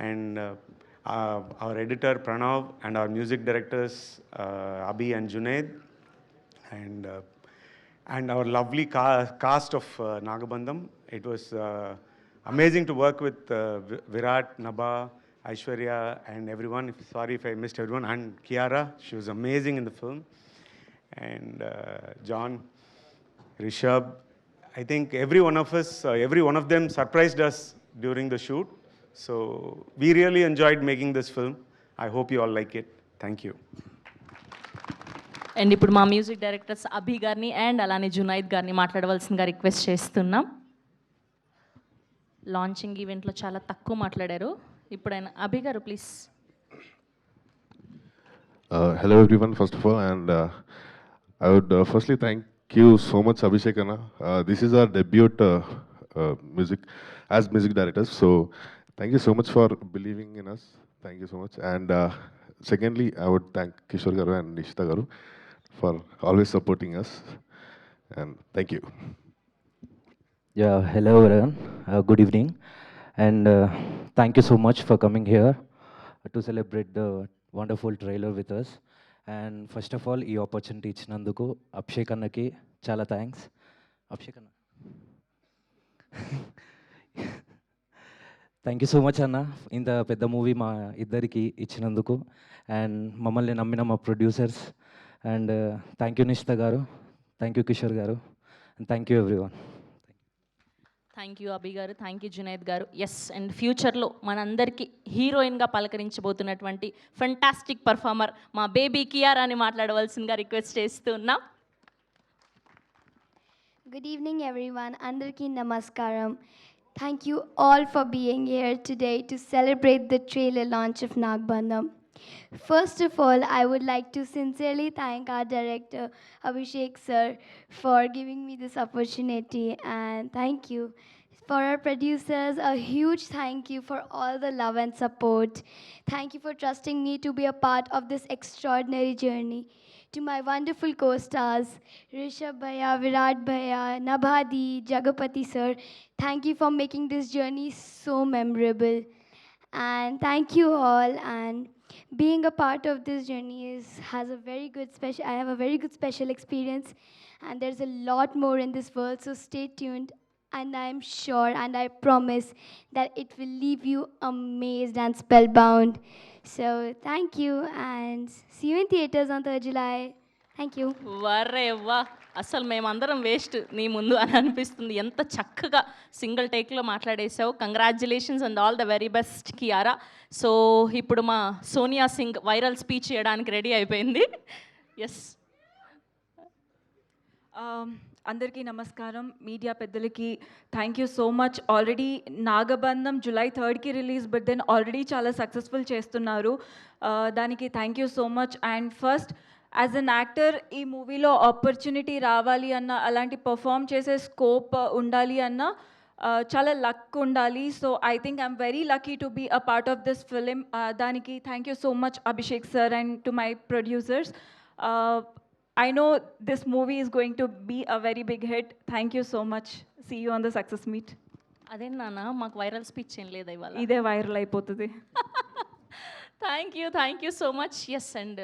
And our editor Pranav, and our music directors Abhi and Junaid, and our lovely cast of Nagabandham. It was amazing to work with Virat, Nabha, Aishwarya, and everyone. Sorry if I missed everyone. And Kiara, she was amazing in the film. And John, Rishabh. I think every one of us, every one of them surprised us during the shoot. So we really enjoyed making this film. I hope you all like it. Thank you. And ఇప్పుడు మా మ్యూజిక్ డైరెక్టర్స్ అభి గారిని అండ్ అలానే జునైద్ గారిని మాట్లాడవలసిందిగా రిక్వెస్ట్ చేస్తున్నాం. లాంచింగ్ ఈవెంట్లో చాలా తక్కువ మాట్లాడారు. ఇప్పుడైనా అభి గారు please. Hello everyone, first of all, and I would firstly thank you so much, Abhishek Anna. This is our debut music as music directors, so thank you so much for believing in us. Thank you so much. And secondly, I would thank Kishore Garu and Nishita Garu for always supporting us. And thank you. Yeah, hello everyone. Good evening, and thank you so much for coming here to celebrate the wonderful trailer with us. And first of all, ఈ ఆపర్చునిటీ ఇచ్చినందుకు అభిషేక్ అన్నకి చాలా థ్యాంక్స్. అభిషేక్ అన్న, థ్యాంక్ యూ సో మచ్ అన్న, ఇంత పెద్ద మూవీ మా ఇద్దరికి ఇచ్చినందుకు. అండ్ మమ్మల్ని నమ్మిన మా producers. And thank you Nishitha గారు, థ్యాంక్ యూ కిషోర్ గారు, and thank you everyone. Thank you Abhi గారు, థ్యాంక్ యూ జునైద్ గారు. ఎస్, అండ్ ఫ్యూచర్లో మనందరికీ హీరోయిన్గా పలకరించబోతున్నటువంటి ఫెంటాస్టిక్ పర్ఫార్మర్ మా బేబీ కియారాని మాట్లాడవలసిందిగా రిక్వెస్ట్ చేస్తున్నాం. Good evening everyone. Andarki namaskaram. Thank you all for being here today to celebrate the trailer launch of Nagbandham. First of all, I would like to sincerely thank our director Abhishek sir for giving me this opportunity, and thank you for our producers. A huge thank you for all the love and support. Thank you for trusting me to be a part of this extraordinary journey. To my wonderful co-stars, Rishabh Bhaiya, Virat Bhaiya, Nabhadi, Jagapati sir, thank you for making this journey so memorable. And thank you all. And being a part of this journey I have a very good special experience. And there's a lot more in this world, so stay tuned. And I'm sure and I promise that it will leave you amazed and spellbound. So thank you, and see you in theaters on 3rd July. Thank you. వరే వా, అసలు మేమందరం వేస్ట్ నీ ముందు అని అనిపిస్తుంది. ఎంత చక్కగా సింగిల్ టేక్లో మాట్లాడేసావు. Congratulations and all the very best Kiara. So ఇప్పుడు మా సోనియా సింగ్ వైరల్ స్పీచ్ చేయడానికి రెడీ అయిపోయింది. ఎస్. అందరికీ నమస్కారం. మీడియా పెద్దలకి thank you so much. Already Nagabandham July 3కి రిలీజ్, బట్ దెన్ ఆల్రెడీ చాలా సక్సెస్ఫుల్ చేస్తున్నారు. దానికి thank you so much. And first as an actor ఈ మూవీలో ఆపర్చునిటీ రావాలి అన్న, అలాంటి పర్ఫామ్ చేసే స్కోప్ ఉండాలి అన్న చాలా లక్ ఉండాలి. So I think I'm very lucky to be a part of this film. దానికి thank you so much Abhishek sir and to my producers. I know this movie is going to be a very big hit. Thank you so much. See you on the success meet. అదే నాన్న, మాకు వైరల్ స్పీచ్ ఏం లేదా ఇవాళ? ఇదే వైరల్ అయిపోతుంది. Thank you so much. Yes, and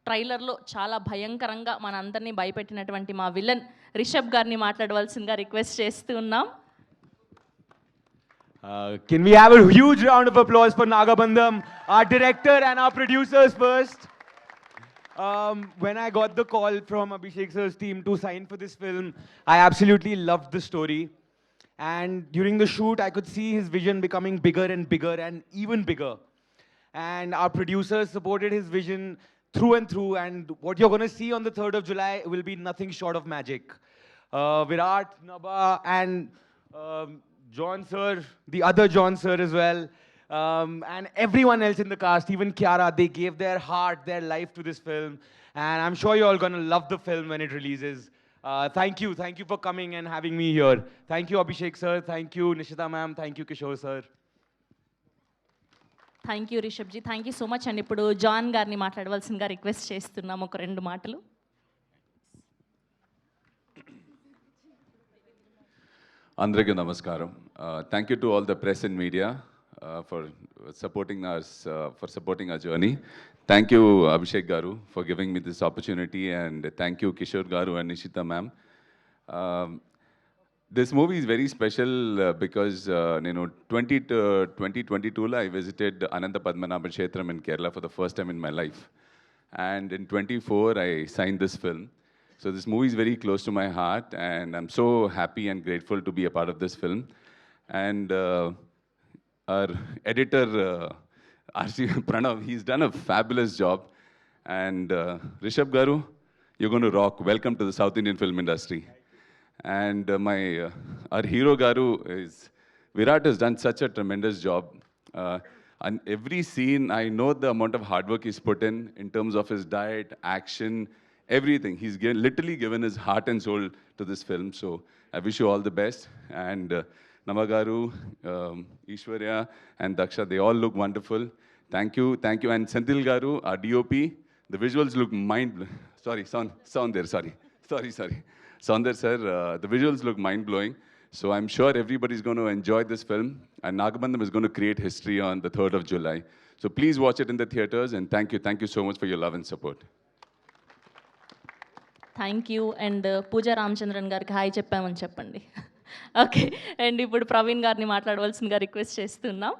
ట్రైలర్లో చాలా భయంకరంగా మనందరినీ భయపెట్టినటువంటి మా విలన్ రిషబ్ గారిని మాట్లాడవలసిందిగా రిక్వెస్ట్ చేస్తూ ఉన్నాం. Can we have a huge round of applause for Nagabandham, our director and our producers first? When I got the call from Abhishek sir's team to sign for this film, I absolutely loved the story. And during the shoot, I could see his vision becoming bigger and bigger and even bigger. And our producers supported his vision through and through. And what you're going to see on the 3rd of July will be nothing short of magic. Virat, Nabha, and John sir, the other John sir as well, and everyone else in the cast, even Kiara, they gave their heart, their life to this film. And I'm sure you're all going to love the film when it releases. Thank you for coming and having me here. Thank you Abhishek sir, thank you Nishita ma'am, thank you Kishore sir. Thank you Rishab ji, thank you so much. And ఇప్పుడు జాన్ గారిని మాట్లాడవలసిందిగా రిక్వెస్ట్ చేస్తున్నాం ఒక 2 మాటలు. అందరికీ నమస్కారం. Thank you to all the press and media. for supporting us, for supporting our journey. Thank you, Abhishek Garu, for giving me this opportunity, and thank you, Kishore Garu and Nishita ma'am. This movie is very special because, 2022, I visited Ananta Padmanabha Kshetram in Kerala for the first time in my life. And in 24, I signed this film. So this movie is very close to my heart, and I'm so happy and grateful to be a part of this film. And our editor, R.C. Pranav, he's done a fabulous job. And Rishabh Garu, you're going to rock. Welcome to the South Indian film industry. And our hero Garu is, Virat has done such a tremendous job. And every scene, I know the amount of hard work he's put in terms of his diet, action, everything. He's literally given his heart and soul to this film. So I wish you all the best. And Namagaru, Ishwarya, and Daksha, they all look wonderful. Thank you. And Senthil Garu, our DOP, the visuals look Sorry. Saundar sir, the visuals look mind-blowing. So I'm sure everybody's going to enjoy this film. And Nagabandham is going to create history on the 3rd of July. So please watch it in the theaters. And thank you so much for your love and support. Thank you. And Pooja Ramachandran గారికి హాయ్ చెప్పామని చెప్పండి. ఓకే. అండ్ ఇప్పుడు ప్రవీణ్ గారిని మాట్లాడవలసిందిగా రిక్వెస్ట్ చేస్తున్నాం.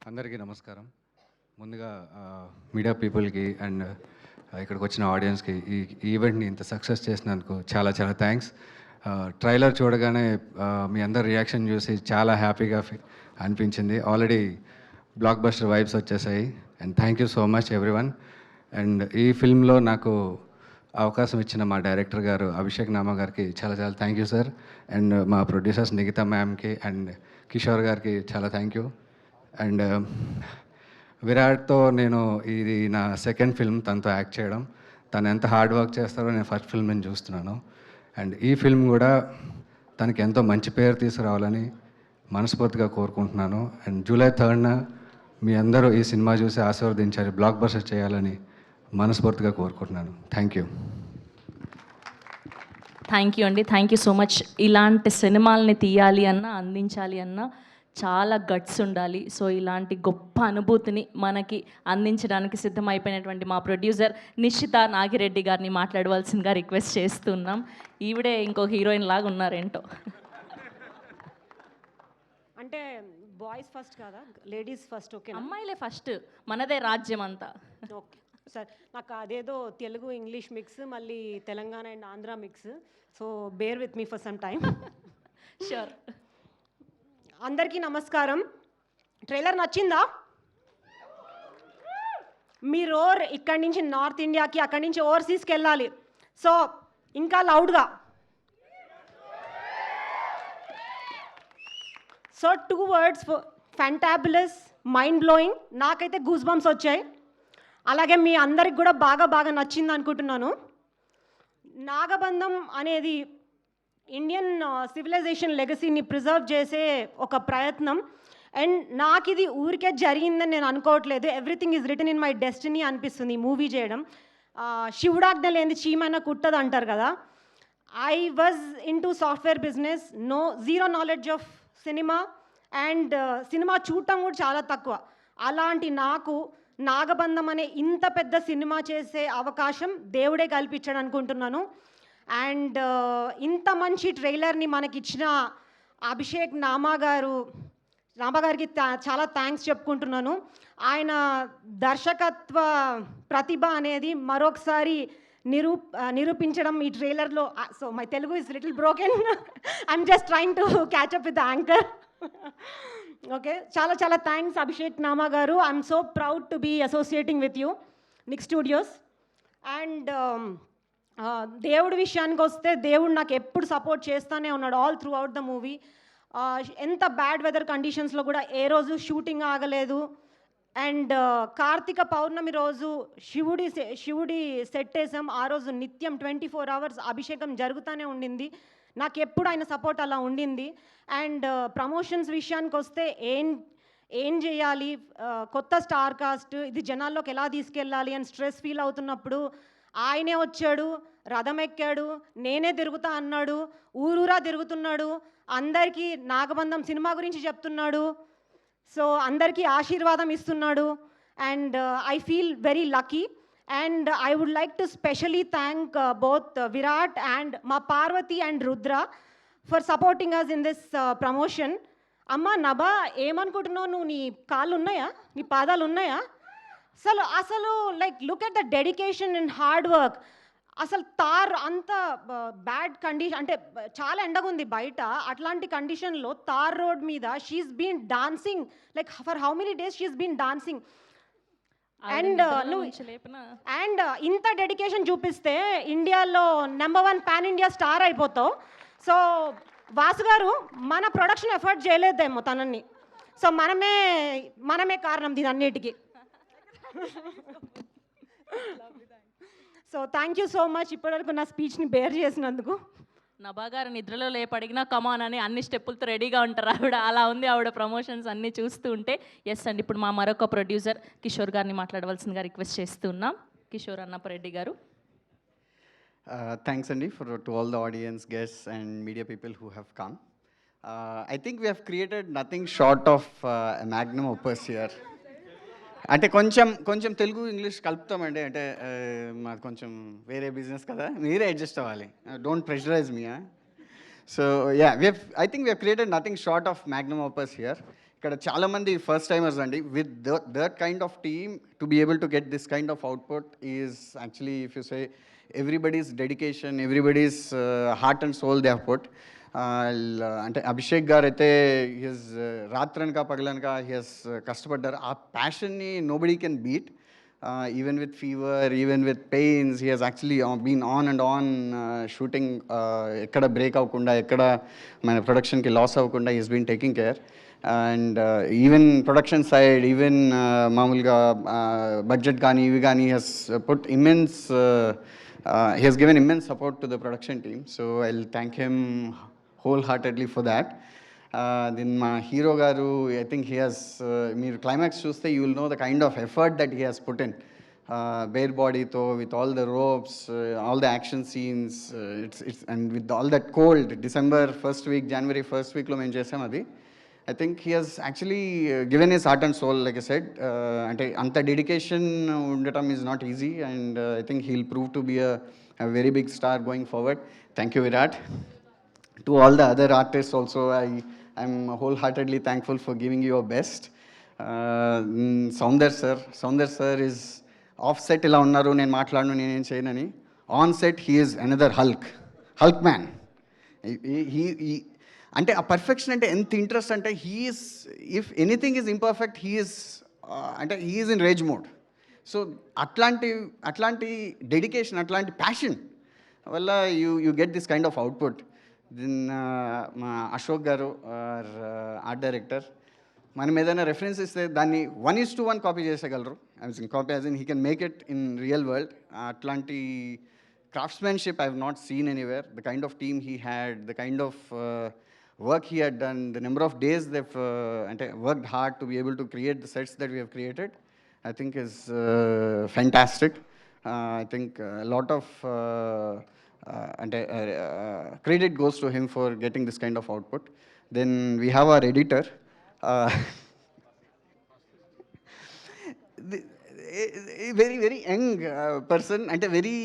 అందరికీ నమస్కారం. ముందుగా మీడియా పీపుల్కి అండ్ ఇక్కడికి వచ్చిన ఆడియన్స్కి ఈ ఈవెంట్ని ఇంత సక్సెస్ చేసినందుకు చాలా చాలా థ్యాంక్స్. ట్రైలర్ చూడగానే మీ అందరి రియాక్షన్ చూసి చాలా హ్యాపీగా అనిపించింది. ఆల్రెడీ బ్లాక్ బస్టర్ వైబ్స్ వచ్చేసాయి. And thank you so much everyone. And ఈ ఫిల్మ్లో నాకు అవకాశం ఇచ్చిన మా డైరెక్టర్ గారు అభిషేక్ నామా గారికి చాలా చాలా థ్యాంక్ యూ సార్. అండ్ మా ప్రొడ్యూసర్స్ నిఖితా మ్యామ్కి అండ్ కిషోర్ గారికి చాలా థ్యాంక్ యూ. అండ్ విరాట్తో నేను ఇది నా సెకండ్ ఫిల్మ్ తనతో యాక్ట్ చేయడం. తను ఎంత హార్డ్ వర్క్ చేస్తారో నేను ఫస్ట్ ఫిల్మ్ నేను చూస్తున్నాను. అండ్ ఈ ఫిల్మ్ కూడా తనకి ఎంతో మంచి పేరు తీసుకురావాలని మనస్ఫూర్తిగా కోరుకుంటున్నాను. అండ్ జూలై 3rd మీ అందరూ ఈ సినిమా చూసి ఆశీర్వదించాలి, బ్లాక్ బస్టర్ చేయాలని మనస్ఫూర్తిగా కోరుకుంటున్నాను. Thank you. థ్యాంక్ యూ అండి. Thank you so much. ఇలాంటి సినిమాలని తీయాలి అన్నా, అందించాలి అన్నా చాలా గట్స్ ఉండాలి. సో ఇలాంటి గొప్ప అనుభూతిని మనకి అందించడానికి సిద్ధమైపోయినటువంటి మా ప్రొడ్యూసర్ నిశ్చిత నాగిరెడ్డి గారిని మాట్లాడవలసిందిగా రిక్వెస్ట్ చేస్తున్నాం. ఈవిడే ఇంకో హీరోయిన్ లాగా ఉన్నారేంటో. అంటే బాయ్స్ ఫస్ట్ కాదా, లేడీస్ ఫస్ట్? ఓకే, అమ్మాయిలే ఫస్ట్, మనదే రాజ్యం అంతా. Okay sir. నాకు అదేదో తెలుగు ఇంగ్లీష్ మిక్స్, మళ్ళీ Telangana and Andhra mix. So bear with me for some time. Sure. అందరికీ నమస్కారం. ట్రైలర్ నచ్చిందా? మీరు ఇక్కడి నుంచి నార్త్ ఇండియాకి, అక్కడి నుంచి ఓవర్సీస్కి వెళ్ళాలి. సో ఇంకా లౌడ్గా. So 2 words, fantabulous, mind blowing. నాకైతే గూస్ బంప్స్ వచ్చాయి. అలాగే మీ అందరికి కూడా బాగా నచ్చింది అనుకుంటున్నాను. నాగబంధం అనేది ఇండియన్ సివిలైజేషన్ లెగసీని ప్రిజర్వ్ చేసే ఒక ప్రయత్నం. అండ్ నాకు ఇది ఊరికే జరిగిందని నేను అనుకోవట్లేదు. Everything is return in my destiny అనిపిస్తుంది ఈ మూవీ చేయడం. శివుడాజ్ఞ లేని చీమైనా కుట్టదు అంటారు కదా. I was in to software business, zero knowledge of cinema, and cinema చూడటం కూడా చాలా తక్కువ. అలాంటి నాకు నాగబంధం అనే ఇంత పెద్ద సినిమా చేసే అవకాశం దేవుడే కల్పించాడు అనుకుంటున్నాను. అండ్ ఇంత మంచి ట్రైలర్ని మనకిచ్చిన అభిషేక్ నామా గారికి చాలా థ్యాంక్స్ చెప్పుకుంటున్నాను. ఆయన దర్శకత్వ ప్రతిభ అనేది మరొకసారి నిరూపించడం ఈ ట్రైలర్లో. So my Telugu is little broken. I'm just trying to catch up with the anchor. Okay, చాలా థ్యాంక్స్ అభిషేక్ నామా గారు. I'm so proud to be associating with you, Nick studios. And దేవుడి విషయానికి వస్తే దేవుడు నాకు ఎప్పుడు సపోర్ట్ చేస్తూనే ఉన్నాడు all throughout the movie. ఎంత బ్యాడ్ వెదర్ కండిషన్స్లో కూడా ఏ రోజు షూటింగ్ ఆగలేదు. అండ్ కార్తీక పౌర్ణమి రోజు శివుడి సెట్ వేసాం. ఆ రోజు నిత్యం 24 hours అభిషేకం జరుగుతూనే ఉండింది. నాకు ఎప్పుడు ఆయన సపోర్ట్ అలా ఉండింది. అండ్ ప్రమోషన్స్ విషయానికి వస్తే ఏం చేయాలి, కొత్త స్టార్ కాస్ట్, ఇది జనాల్లోకి ఎలా తీసుకెళ్ళాలి అని స్ట్రెస్ ఫీల్ అవుతున్నప్పుడు ఆయనే వచ్చాడు, రథం ఎక్కాడు, నేనే తిరుగుతా అన్నాడు, ఊరూరా తిరుగుతున్నాడు. అందరికీ నాగబంధం సినిమా గురించి చెప్తున్నాడు. సో అందరికీ ఆశీర్వాదం ఇస్తున్నాడు. And I feel very lucky. And I would like to specially thank both Virat and మా Parvathi and Rudra for supporting us in this promotion. అమ్మ నభా, ఏమనుకుంటున్నావు నువ్వు? నీ కాళ్ళు ఉన్నాయా? నీ పాదాలు ఉన్నాయా? అసలు like look at the dedication and hard work. అసలు తార్ అంత బ్యాడ్ కండిషన్, అంటే చాలా ఎండగా ఉంది బయట. అట్లాంటి కండిషన్లో తార్ రోడ్ మీద she's been dancing like for how many days she's been dancing. And ఇంత డెడికేషన్ చూపిస్తే ఇండియాలో నెంబర్ 1 పాన్ ఇండియా స్టార్ అయిపోతావు. సో వాసు గారు మన ప్రొడక్షన్ ఎఫర్ట్ చేయలేదేమో తనని. సో మనమే కారణం దీని అన్నిటికీ. So thank you so much ఇప్పటివరకు నా స్పీచ్ని బేర్ చేసినందుకు. నభా గారు నిద్రలో లేపడిగినా కమాన్ అని అన్ని స్టెప్పులతో రెడీగా ఉంటారు ఆవిడ. అలా ఉంది ఆవిడ ప్రమోషన్స్ అన్నీ చూస్తూ ఉంటే. ఎస్ అండి, ఇప్పుడు మా మరొక ప్రొడ్యూసర్ కిషోర్ గారిని మాట్లాడవలసిందిగా రిక్వెస్ట్ చేస్తూ ఉన్నాం. కిషోర్ అన్నపరెడ్డి గారు. Thanks, Andy, to all the audience, guests, and media people who have come. I think we have created nothing short of a magnum opus here. అంటే కొంచెం తెలుగు ఇంగ్లీష్ కలుపుతామండి. అంటే మాది కొంచెం వేరే బిజినెస్ కదా, మీరే అడ్జస్ట్ అవ్వాలి. Don't pressurise me. So yeah, I think we have created nothing short of magnum opus here. ఇక్కడ చాలామంది ఫస్ట్ టైమర్స్ అండి. With that kind of team to be able to get this kind of output is actually, if you say, everybody's dedication, everybody's heart and soul they have put. అంటే అభిషేక్ గారు అయితే హిస్ రాత్రనక పగలనక హిస్ కష్టపడ్డారు. ఆ ప్యాషన్ని nobody can beat. Even with fever, even with pains, he has actually been on and on shooting. ఎక్కడ బ్రేక్ అవ్వకుండా, ఎక్కడ మన ప్రొడక్షన్కి లాస్ అవ్వకుండా he's been taking care. And even production side, even మామూలుగా బడ్జెట్ కానీ ఇవి కానీ he's put immense, he has given immense support to the production team, so I'll thank him wholeheartedly for that. Then my hero garu, I think he has, meer climax chuste you will know the kind of effort that he has put in, bare body tho, with all the ropes, all the action scenes, it's and with all that cold December first week, January first week lo men chesam adi. I think he has actually given his heart and soul, like I said. Ante anta dedication undatam is not easy, and I think he'll prove to be a very big star going forward. Thank you, Virat. To all the other artists also, I'm wholeheartedly thankful for giving you your best. Soundar sir is off set ila unnaru, nenu maatladanu, nenu em cheyanani. On set he is another Hulk man. He అంటే ఆ పర్ఫెక్షన్ అంటే ఎంత ఇంట్రెస్ట్ అంటే he's, if anything is imperfect he's, అంటే he's in rage mode. So అట్లాంటి డెడికేషన్, అట్లాంటి ప్యాషన్ వల్ల you get this kind of output. Then మా అశోక్ గారు ఆర్ట్ డైరెక్టర్, మనం ఏదైనా రెఫరెన్స్ ఇస్తే దాన్ని 1:1 కాపీ చేసేయగలరు. Copy as in he can make it in real world. అట్లాంటి craftsmanship I have not seen anywhere. The kind of team he had, the kind of work he had done, the number of days they've worked hard to be able to create the sets that we have created, I think is fantastic. I think a lot of credit goes to him for getting this kind of output. Then we have our editor. Very young person, and very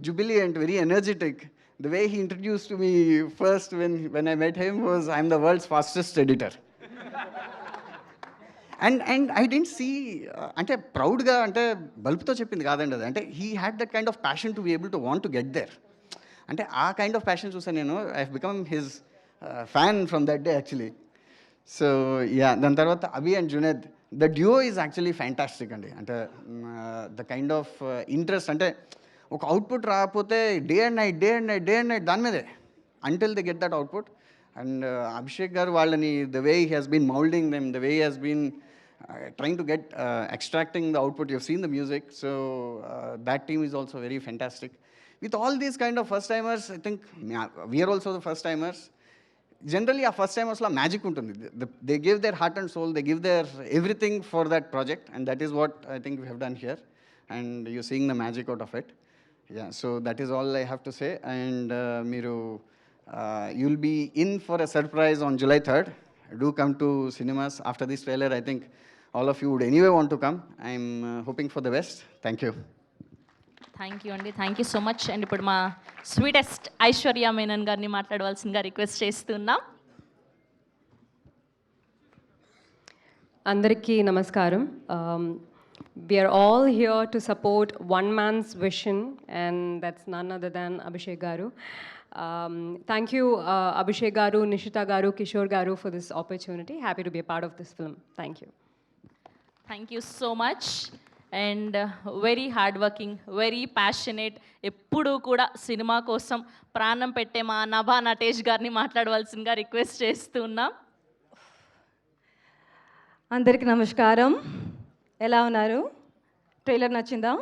jubilant, very energetic. The way he introduced to me first when I met him was, I'm the world's fastest editor. And I didn't see, ante proud ga, ante bulb tho cheppindi kadandi adi, ante he had that kind of passion to be able to want to get there. Ante aa kind of passion chusa nenu I've become his fan from that day actually. So yeah, dan tarvata Abhi and Junaid, the duo is actually fantastic అండి. అంటే ద కైండ్ ఆఫ్ ఇంట్రెస్ట్, అంటే ఒక అవుట్పుట్ రాకపోతే డే అండ్ నైట్ దాని మీదే until they get that output. And Abhishek గారు వాళ్ళని, the way he has been moulding them, the way he has been trying to get extracting the output. You've seen the music, so that team is also very fantastic. With all these kind of first timers, I think we are also the first timers. Generally ఆ ఫస్ట్ టైమర్స్లో మ్యాజిక్ ఉంటుంది. They give their heart and soul, they give their everything for that project, and that is what I think we have done here, and you seeing the magic out of it. Yeah, so that is all I have to say. And మీరు You'll be in for a surprise on July 3rd. Do come to cinemas. After this trailer, I think all of you would anyway want to come. I'm hoping for the best. Thank you. Thank you అండి, thank you so much. And ఇప్పుడు మా స్వీటెస్ట్ ఐశ్వర్య మేనన్ గారిని మాట్లాడవలసిందిగా రిక్వెస్ట్ చేస్తున్నాం. Andariki Namaskaram. We are all here to support one man's vision, and that's none other than Abhishek Garu. Thank you, Abhishek Garu, Nishita Garu, Kishore Garu, for this opportunity. Happy to be a part of this film. Thank you. Thank you so much. And very hard working, very passionate, ఎప్పుడూ కూడా సినిమా కోసం ప్రాణం పెట్టే మా నభా నటేష్ గారిని మాట్లాడవలసిందిగా రిక్వెస్ట్ చేస్తున్నాం. అందరికీ నమస్కారం. ఎలా ఉన్నారు? ట్రైలర్ నచ్చిందా?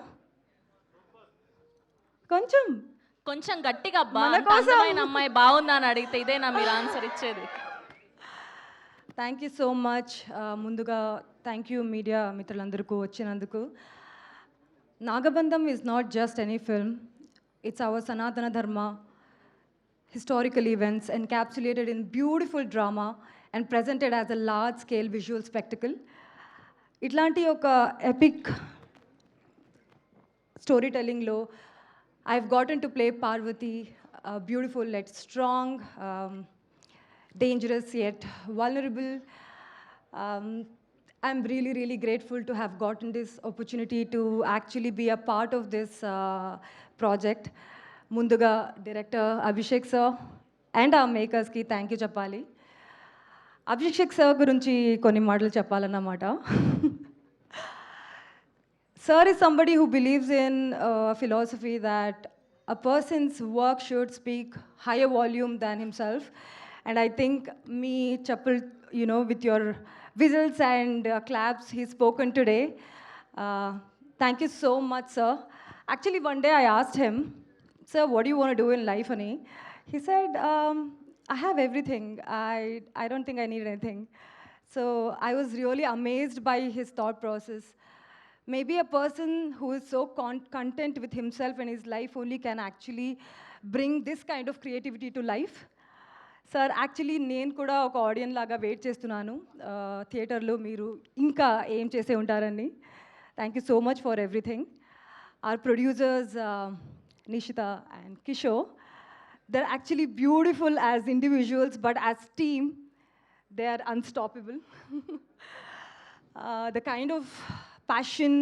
కొంచెం కొంచెం గట్టిగా అందమైన అమ్మాయి బాగుందా అని అడిగితే ఇదేనా మీరు ఆన్సర్ ఇచ్చేది? Thank you so much. ముందుగా థ్యాంక్ యూ మీడియా మిత్రులందరికీ వచ్చినందుకు. Nagabandham is not just any film. It's our Sanatana Dharma, historical events encapsulated in beautiful drama and presented as a large-scale visual spectacle. ఇట్లాంటి ఒక ఎపిక్ స్టోరీటెల్లింగ్లో I've gotten to play Parvati, beautiful yet strong, dangerous yet vulnerable. I'm really, really grateful to have gotten this opportunity to actually be a part of this project. ముందుగా డైరెక్టర్ అభిషేక్ సార్ అండ్ ఆ మేకర్స్కి థ్యాంక్ యూ చెప్పాలి. అభిషేక్ సార్ గురించి కొన్ని మాటలు చెప్పాలన్నమాట. Sir is somebody who believes in a philosophy that a person's work should speak higher volume than himself. And I think me, Chappal, with your whistles and claps, he's spoken today. Thank you so much, sir. Actually, one day I asked him, sir, what do you want to do in life, Ani? He said, I have everything. I don't think I need anything. So I was really amazed by his thought process. Maybe a person who is so content with himself and his life only can actually bring this kind of creativity to life. Sir, actually నేను కూడా ఒక ఆడియన్ లాగా వెయిట్ చేస్తున్నాను థియేటర్లో మీరు ఇంకా ఏం చేసే ఉంటారని. Thank you so much for everything. Our producers, Nishita and Kishore, they're actually beautiful as individuals, but as team, they are unstoppable. The kind of passion,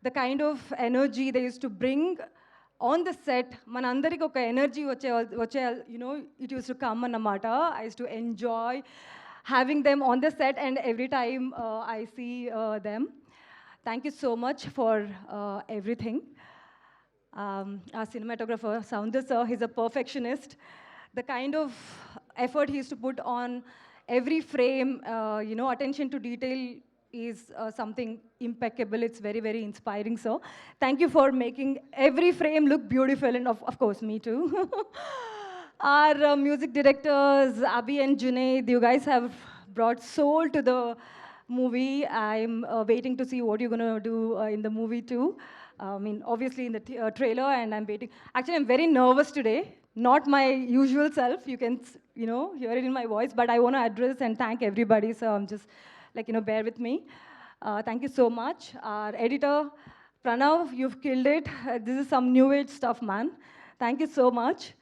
the kind of energy they used to bring on the set, manandariki oka energy vache it used to come annamata. I used to enjoy having them on the set, and every time I see them. Thank you so much for everything. Our cinematographer, Soundar sir, he's a perfectionist. The kind of effort he used to put on every frame, attention to detail is something impeccable. It's very, very inspiring, sir. Thank you for making every frame look beautiful, and of course, me too. Our music directors, Abhi and Junaid, you guys have brought soul to the movie. I'm waiting to see what you're going to do in the movie too. I mean, obviously in the trailer, and I'm waiting. Actually, I'm very nervous today. Not my usual self. You can, hear it in my voice. But I want to address and thank everybody. So I'm just, bear with me. Thank you so much. Our editor, Pranav, you've killed it. This is some new age stuff, man. Thank you so much.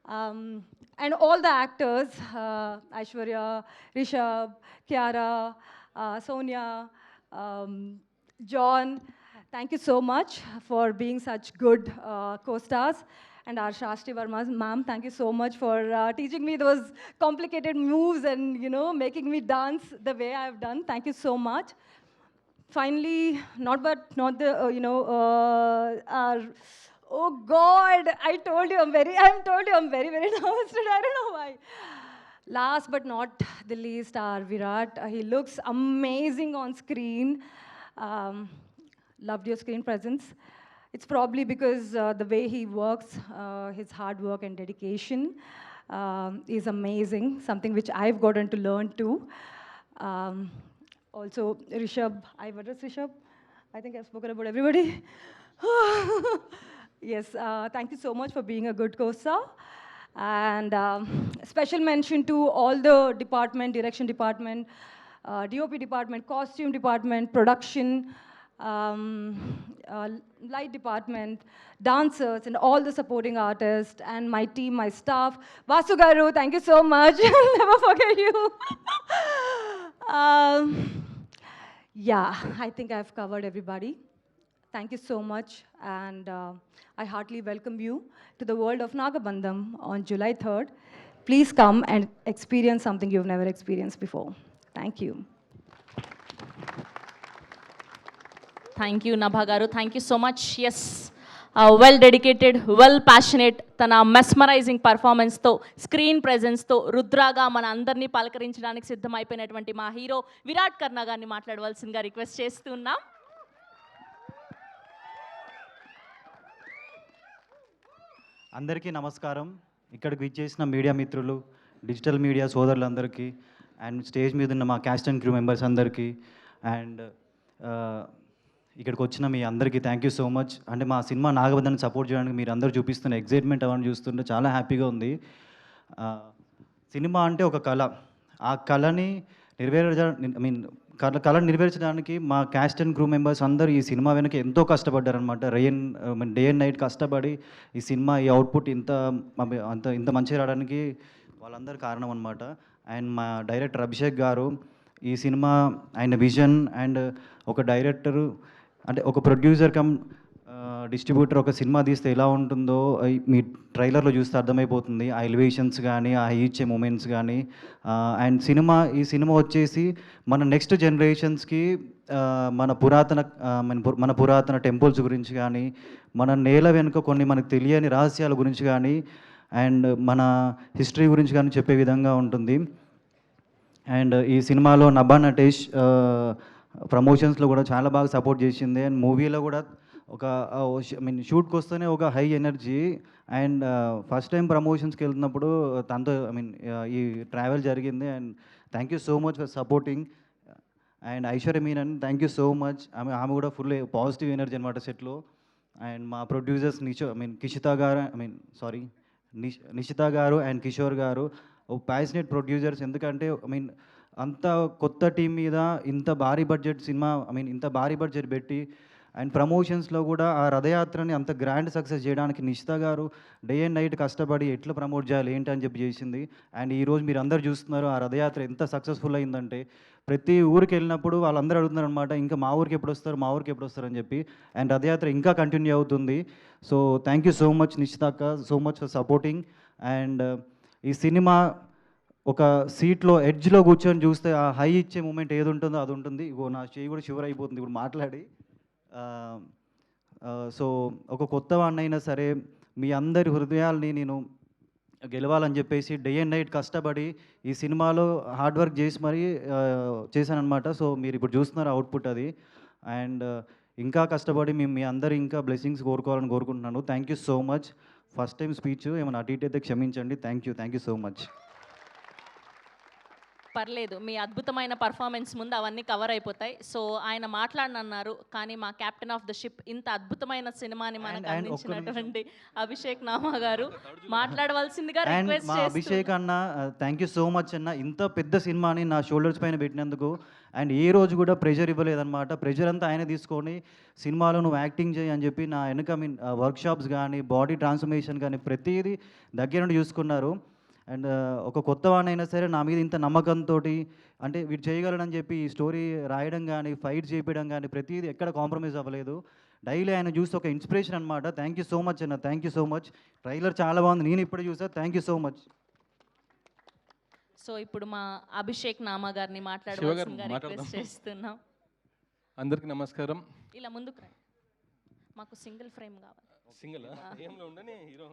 And all the actors, Aishwarya, Rishabh, Kiara, Sonia, John. Thank you so much for being such good co-stars. And our Shastri Verma, ma'am, thank you so much for teaching me those complicated moves and, making me dance the way I've done. Thank you so much. Finally, not the, our, oh God, I'm told you I'm very, very nervous today. I don't know why. Last but not the least, our Virat. He looks amazing on screen. Loved your screen presence. It's probably because the way he works, his hard work and dedication is amazing, something which I've gotten to learn too. Also, Rishabh, I've addressed Rishabh. I think I've spoken about everybody. Yes, thank you so much for being a good co-star. And special mention to all the department, direction department, DOP department, costume department, production, light department, dancers, and all the supporting artists, and my team, my staff. Vasu Garu, thank you so much. I'll never forget you. Yeah, I think I've covered everybody. Thank you so much, and I heartily welcome you to the world of Nagabandham on July 3rd. Please come and experience something you've never experienced before. Thank you. Thank you Nabha గారు, thank you so much. Yes, well dedicated, well passionate, తన మెస్మరైజింగ్ పర్ఫార్మెన్స్తో, స్క్రీన్ ప్రెజెన్స్తో రుద్రాగా మన అందరినీ పలకరించడానికి సిద్ధమైపోయినటువంటి మా హీరో విరాట్ కర్ణ గారిని మాట్లాడవలసిందిగా రిక్వెస్ట్ చేస్తున్నాం. అందరికీ నమస్కారం. ఇక్కడికి విచ్చేసిన మీడియా మిత్రులు, డిజిటల్ మీడియా సోదరులందరికీ, అండ్ స్టేజ్ మీద ఉన్న మా క్యాస్ట్ అండ్ క్రూ మెంబర్స్ అందరికీ, అండ్ ఇక్కడికి వచ్చిన మీ అందరికీ థ్యాంక్ యూ సో మచ్. అంటే మా సినిమా నాగబంధాన్ని సపోర్ట్ చేయడానికి మీరు అందరూ చూపిస్తున్న ఎగ్జైట్మెంట్ అవన్నీ చూస్తుంటే చాలా హ్యాపీగా ఉంది. సినిమా అంటే ఒక కళ, ఆ కళని కళను నెరవేర్చడానికి మా క్యాస్ట్ అండ్ క్రూ మెంబర్స్ అందరూ ఈ సినిమా వెనక ఎంతో కష్టపడ్డారనమాట. డే అండ్ నైట్ కష్టపడి ఈ సినిమా, ఈ అవుట్పుట్ ఇంత మంచిగా రావడానికి వాళ్ళందరూ కారణం అనమాట. అండ్ మా డైరెక్టర్ అభిషేక్ గారు, ఈ సినిమా ఆయన విజన్, అండ్ ఒక డైరెక్టరు అంటే ఒక ప్రొడ్యూసర్ కమ్ డిస్ట్రిబ్యూటర్ ఒక సినిమా తీస్తే ఎలా ఉంటుందో మీ ట్రైలర్లో చూస్తే అర్థమైపోతుంది. ఆ ఎలివేషన్స్ కానీ, ఆ ఇచ్చే మూమెంట్స్ కానీ. అండ్ ఈ సినిమా వచ్చేసి మన నెక్స్ట్ జనరేషన్స్కి మన పురాతన టెంపుల్స్ గురించి కానీ, మన నేల వెనుక కొన్ని మనకు తెలియని రహస్యాల గురించి కానీ, అండ్ మన హిస్టరీ గురించి కానీ చెప్పే విధంగా ఉంటుంది. అండ్ ఈ సినిమాలో నభా నటేష్ ప్రమోషన్స్లో కూడా చాలా బాగా సపోర్ట్ చేసింది. అండ్ మూవీలో కూడా ఒక షూట్కి వస్తేనే ఒక high energy. And first time ప్రమోషన్స్కి వెళ్తున్నప్పుడు తనతో ఈ ట్రావెల్ జరిగింది. And thank you so much for supporting. And Aishwarya Menon, thank you so much. ఆమె కూడా ఫుల్ పాజిటివ్ ఎనర్జీ అనమాట సెట్లో. అండ్ మా ప్రొడ్యూసర్స్ నిషిత గారు అండ్ కిషోర్ గారు, ఒక ప్యాషనేట్ ప్రొడ్యూసర్స్. ఎందుకంటే అంత కొత్త టీం మీద ఇంత భారీ బడ్జెట్ సినిమా, ఇంత భారీ బడ్జెట్ పెట్టి అండ్ ప్రమోషన్స్లో కూడా ఆ రథయాత్రని అంత గ్రాండ్ సక్సెస్ చేయడానికి నిషిత గారు డే అండ్ నైట్ కష్టపడి ఎట్లా ప్రమోట్ చేయాలి ఏంటి అని చెప్పి చేసింది. అండ్ ఈరోజు మీరు అందరు చూస్తున్నారు ఆ రథయాత్ర ఎంత సక్సెస్ఫుల్ అయిందంటే, ప్రతి ఊరికి వెళ్ళినప్పుడు వాళ్ళందరూ అడుగుతున్నారు అనమాట, ఇంకా మా ఊరికి ఎప్పుడు వస్తారు, మా ఊరికి ఎప్పుడు వస్తారు అని చెప్పి. అండ్ రథయాత్ర ఇంకా కంటిన్యూ అవుతుంది. So thank you so much Nishitha అక్క, so much for supporting. And ఈ సినిమా ఒక సీట్లో ఎడ్జ్లో కూర్చొని చూస్తే ఆ హై ఇచ్చే మూమెంట్ ఏది ఉంటుందో అది ఉంటుంది. ఇగో నా చేయి కూడా షివర్ అయిపోతుంది ఇప్పుడు మాట్లాడి. సో ఒక కొత్త వాడినైనా సరే మీ అందరి హృదయాల్ని నేను గెలవాలని చెప్పేసి డే అండ్ నైట్ కష్టపడి ఈ సినిమాలో హార్డ్ వర్క్ చేసి మరీ చేశానమాట. సో మీరు ఇప్పుడు చూస్తున్నారు అవుట్పుట్ అది. అండ్ ఇంకా కష్టపడి మీ అందరు ఇంకా బ్లెస్సింగ్స్ కోరుకోవాలని కోరుకుంటున్నాను. Thank you so much. First time speech ఏమైనా అటు ఇటు అయితే క్షమించండి. Thank you so much. పర్లేదు, మీ అద్భుతమైన పర్ఫార్మెన్స్ ముందు అవన్నీ కవర్ అయిపోతాయి. సో ఆయన మాట్లాడనన్నారు, కానీ మా కెప్టెన్ ఆఫ్ ద షిప్ ఇంత అద్భుతమైన సినిమాని మనకు అందించినటువంటి అభిషేక్ నామా గారు మాట్లాడవలసిందిగా రిక్వెస్ట్ చేస్తున్నాను. అభిషేక్ అన్న, థ్యాంక్ యూ సో మచ్ అన్న. ఇంత పెద్ద సినిమాని నా షోల్డర్స్ పైన పెట్టినందుకు. అండ్ ఏ రోజు కూడా ప్రెషర్ ఇవ్వలేదన్నమాట. ప్రెషర్ అంతా ఆయన తీసుకొని సినిమాలో నువ్వు యాక్టింగ్ చేయి అని చెప్పి నా వెనుక వర్క్షాప్స్ కానీ, బాడీ ట్రాన్స్ఫర్మేషన్ కానీ ప్రతిదీ దగ్గర నుండి చూసుకున్నారు. అండ్ ఒక కొత్త వాడినైనా సరే నా మీద ఇంత నమ్మకంతో అంటే వీడు చేయగలడని చెప్పి ఈ స్టోరీ రాయడం కానీ, ఫైట్ చేయడం కానీ ప్రతిదీ ఎక్కడ కాంప్రమైజ్ అవ్వలేదు. డైలీ ఆయన చూసి ఒక ఇన్స్పిరేషన్ అనమాట. థ్యాంక్ యూ సో మచ్ అన్న, thank you so much. Trailer చాలా బాగుంది, నేను ఇప్పుడు చూసా. Thank you so much. So ఇప్పుడు మా అభిషేక్ నామా గారిని మాట్లాడవలసిందిగా రిక్వెస్ట్ చేస్తున్నాం. అందరికీ నమస్కారం. ఇలా ముందుకు రండి, మాకు సింగిల్ ఫ్రేమ్ కావాలి. సింగిల్ ఏంలో ఉండని హీరో.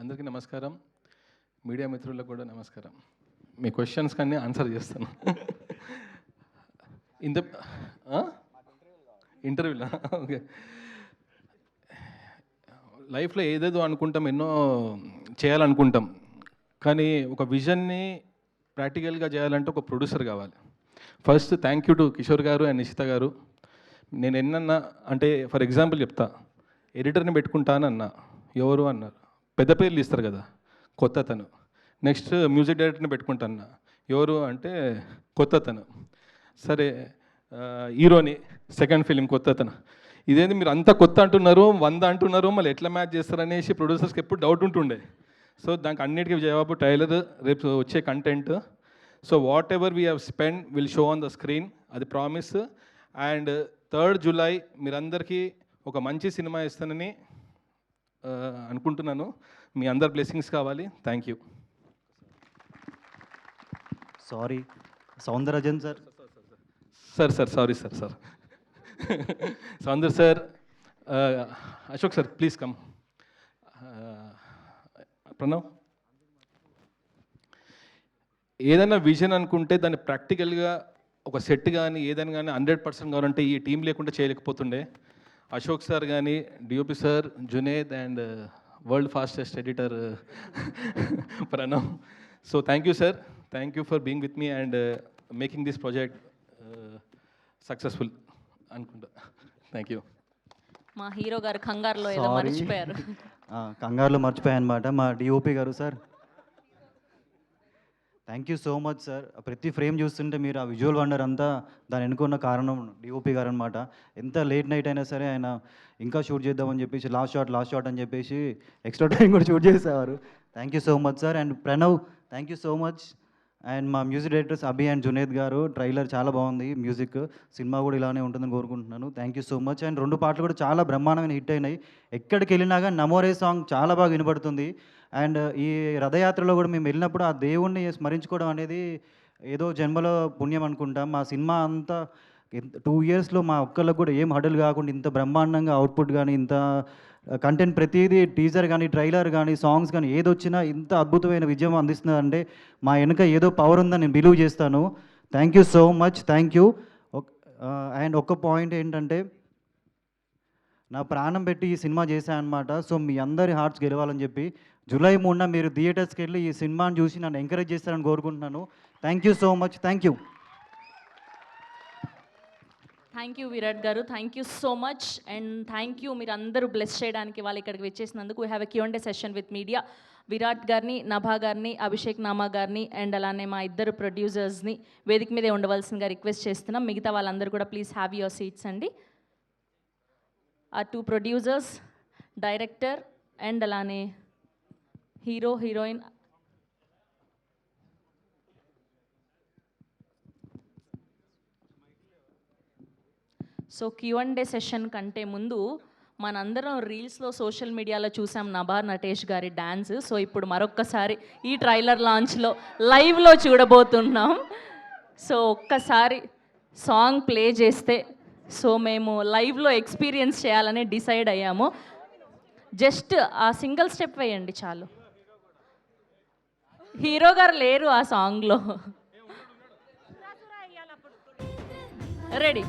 అందరికీ నమస్కారం. మీడియా మిత్రులకు కూడా నమస్కారం. మీ క్వశ్చన్స్ కానీ ఆన్సర్ చేస్తాను. ఇంటర్వ్యూలా? ఓకే. లైఫ్లో ఏదేదో అనుకుంటాం, ఎన్నో చేయాలనుకుంటాం, కానీ ఒక విజన్ని ప్రాక్టికల్గా చేయాలంటే ఒక ప్రొడ్యూసర్ కావాలి. First thank you to Kishore గారు అండ్ నిషిత గారు. నేను ఎన్నన్నా అంటే ఫర్ ఎగ్జాంపుల్ చెప్తా, ఎడిటర్ని పెట్టుకుంటానన్నా ఎవరు అన్నారు, పెద్ద పేర్లు ఇస్తారు కదా, కొత్త తను. నెక్స్ట్ మ్యూజిక్ డైరెక్టర్ని పెట్టుకుంటాను. ఎవరు అంటే కొత్త తను. సరే హీరోని, సెకండ్ ఫిలిం కొత్త తను. ఇదేంటి మీరు అంతా కొత్త అంటున్నారు, 100 అంటున్నారు, మళ్ళీ ఎట్లా మ్యాచ్ చేస్తారనేసి ప్రొడ్యూసర్స్కి ఎప్పుడు డౌట్ ఉంటుండే. సో దానికి అన్నిటికీ జవాబు ట్రైలర్, రేపు వచ్చే content. So what ever we have spend will show on the screen, అది ప్రామిస్. అండ్ 3rd July మీరందరికీ ఒక మంచి సినిమా ఇస్తానని అనుకుంటున్నాను. మీ అందరి బ్లెస్సింగ్స్ కావాలి. Thank you. Sorry Soundararajan sir. Sir sorry sir. Soundar sir, Ashok sir please come. Pranav, ఏదైనా విజన్ అనుకుంటే దాన్ని ప్రాక్టికల్గా ఒక సెట్ కానీ ఏదైనా కానీ 100% కావాలంటే ఈ టీం లేకుండా చేయలేకపోతుండే. అశోక్ సార్ కానీ, DOP sir, Juned and world fastest editor Pranav. So thank you sir, thank you for being with me and making this project successful అనుకుంటా. Thank you. మా హీరో గారు కంగారులో ఏదో మర్చిపోయారు. కంగారులో మర్చిపోయాను అనమాట. మా డిఓపి గారు sir, thank you so much sir. ప్రతి ఫ్రేమ్ చూస్తుంటే మీరు ఆ విజువల్ వండర్ అంతా దాని వెనుకున్న కారణం డిఓపి గారు అనమాట. ఎంత లేట్ నైట్ అయినా సరే ఆయన ఇంకా షూట్ చేద్దామని చెప్పేసి లాస్ట్ షాట్ అని చెప్పేసి ఎక్స్ట్రా టైం కూడా షూట్ చేసేవారు. Thank you so much sir. And Pranav, thank you so much. And మా music directors Abhi and Juned గారు, ట్రైలర్ చాలా బాగుంది, మ్యూజిక్, సినిమా కూడా ఇలానే ఉంటుందని కోరుకుంటున్నాను. Thank you so much. And 2 పాటలు కూడా చాలా బ్రహ్మాండమైన హిట్ అయినాయి. ఎక్కడికి వెళ్ళినా కానీ నమోరే సాంగ్ చాలా బాగా వినపడుతుంది. అండ్ ఈ రథయాత్రలో కూడా మేము వెళ్ళినప్పుడు ఆ దేవుణ్ణి స్మరించుకోవడం అనేది ఏదో జన్మలో పుణ్యం అనుకుంటాం. మా సినిమా అంతా 2 yearsలో మా ఒక్కళ్ళకు కూడా ఏం హడలు కాకుండా ఇంత బ్రహ్మాండంగా అవుట్పుట్ కానీ, ఇంత కంటెంట్, ప్రతిదీ టీజర్ కానీ, ట్రైలర్ కానీ, సాంగ్స్ కానీ ఏదొచ్చినా ఇంత అద్భుతమైన విజయం అందిస్తుందంటే మా వెనుక ఏదో పవర్ ఉందని నేను బిలీవ్ చేస్తాను. Thank you so much, thank you. And ఒక పాయింట్ ఏంటంటే, నా ప్రాణం పెట్టి ఈ సినిమా చేశాను అనమాట. సో మీ అందరి హార్ట్స్ గెలవాలని చెప్పి July 3న మీరు థియేటర్స్కి వెళ్ళి ఈ సినిమాని చూసి నన్ను ఎంకరేజ్ చేస్తారని కోరుకుంటున్నాను. Thank you so much, thank you. Thank you Virat గారు, thank you so much. And thank you మీరు అందరూ బ్లెస్ చేయడానికి వాళ్ళు ఇక్కడికి వచ్చేసినందుకు. We have a Q&A session with media. Virat గారిని, నభా గారిని, అభిషేక్ నామా గారిని అండ్ అలానే మా ఇద్దరు ప్రొడ్యూసర్స్ని వేదిక మీదే ఉండవలసిందిగా రిక్వెస్ట్ చేస్తున్నాం. మిగతా వాళ్ళందరూ కూడా ప్లీజ్ హ్యావ్ యువర్ సీట్స్ అండి. ఆ 2 ప్రొడ్యూసర్స్, డైరెక్టర్ అండ్ అలానే hero, heroine. So Q&A session కంటే ముందు మనందరం రీల్స్లో, సోషల్ మీడియాలో చూసాం నభా నటేష్ గారి డ్యాన్స్. సో ఇప్పుడు మరొక్కసారి ఈ ట్రైలర్ లాంచ్లో లైవ్లో చూడబోతున్నాం. సో ఒక్కసారి సాంగ్ ప్లే చేస్తే సో మేము లైవ్లో ఎక్స్పీరియన్స్ చేయాలని డిసైడ్ అయ్యాము. జస్ట్ ఆ సింగిల్ స్టెప్ వేయండి చాలు. హీరో గారు లేరు ఆ సాంగ్లో. రెడీ.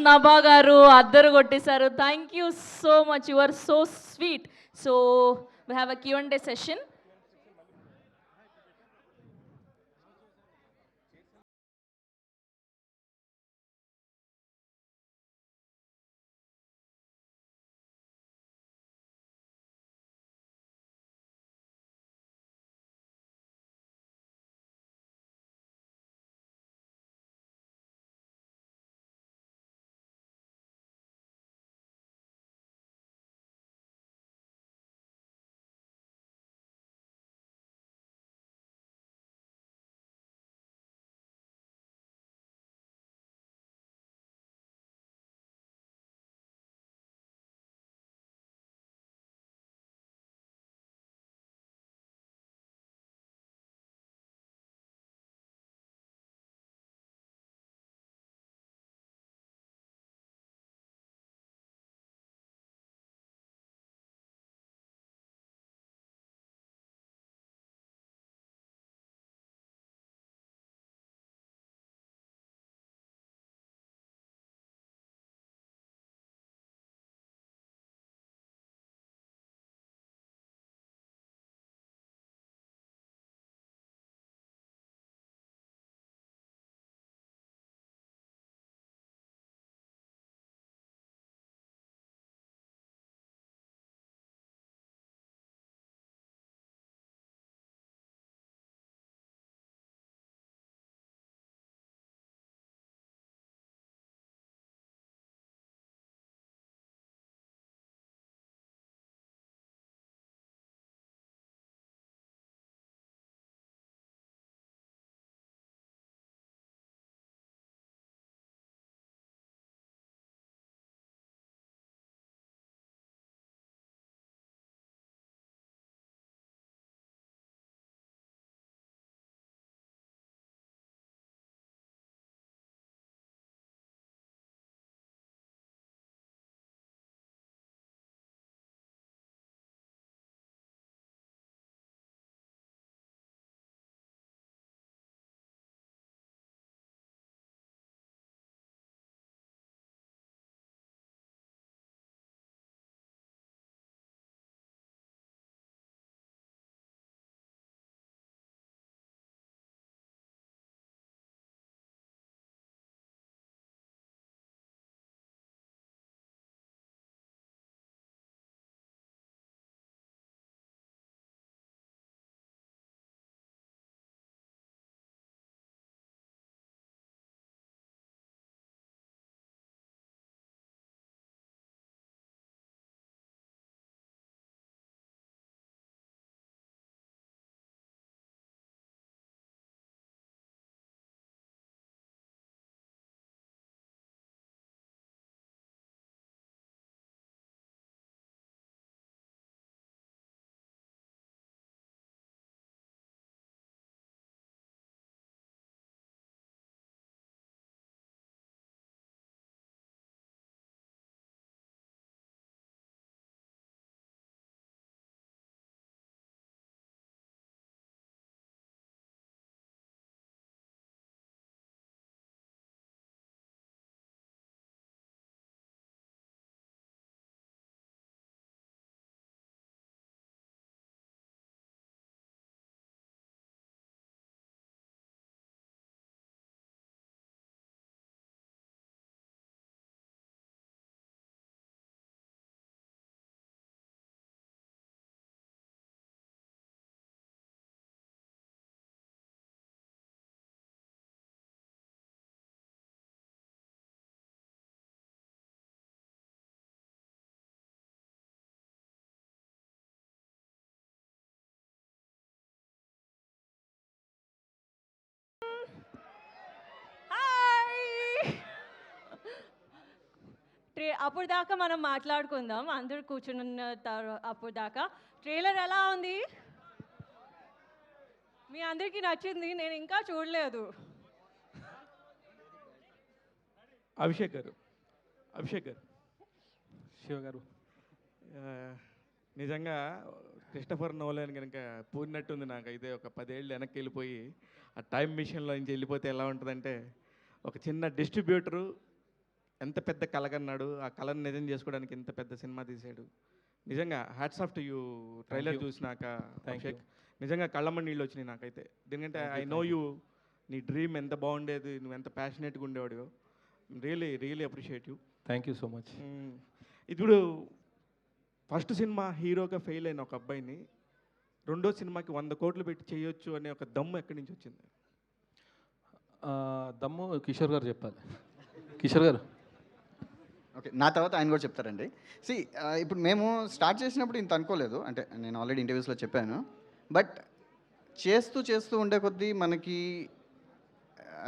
నభా గారు అద్దరు కొట్టేశారు. Thank you so much, you are so sweet. So we have a Q&A session. అప్పుడు దాకా మనం మాట్లాడుకుందాం, అందరూ కూర్చున్న అప్పుడు దాకా. ట్రైలర్ ఎలా ఉంది? మీ అందరికీ నచ్చింది? నేను ఇంకా చూడలేదు. అభిషేక్ గారు శివ గారు, నిజంగా క్రిస్టఫర్ నోలన్ కనుక పూరినట్టుంది నాకైతే. ఒక 10 ఏళ్ళు వెనక్కి వెళ్ళిపోయి ఆ టైం మిషన్లో నుంచి వెళ్ళిపోతే ఎలా ఉంటుందంటే, ఒక చిన్న డిస్ట్రిబ్యూటరు ఎంత పెద్ద కలగన్నాడు, ఆ కళను నిజం చేసుకోవడానికి ఎంత పెద్ద సినిమా తీశాడు. నిజంగా hats off to you. Trailer చూసినాక అభిషేక్ నిజంగా కళ్ళమ్మ నీళ్ళు వచ్చినాయి నాకైతే. ఎందుకంటే ఐ నో యూ, నీ డ్రీమ్ ఎంత బాగుండేది, నువ్వు ఎంత ప్యాషనేట్గా ఉండేవాడు. Really appreciate you. Thank you so much. ఇప్పుడు ఫస్ట్ సినిమా హీరోగా ఫెయిల్ అయిన ఒక అబ్బాయిని రెండో సినిమాకి 100 కోట్లు పెట్టి చేయొచ్చు అనే ఒక దమ్ము ఎక్కడి నుంచి వచ్చింది? దమ్ము కిషోర్ గారు చెప్పాలి. కిషోర్ గారు. ఓకే, నా తర్వాత ఆయన కూడా చెప్తారండి. ఇప్పుడు మేము స్టార్ట్ చేసినప్పుడు ఇంత అనుకోలేదు, అంటే నేను ఆల్రెడీ ఇంటర్వ్యూస్లో చెప్పాను. బట్ చేస్తూ ఉండే కొద్దీ మనకి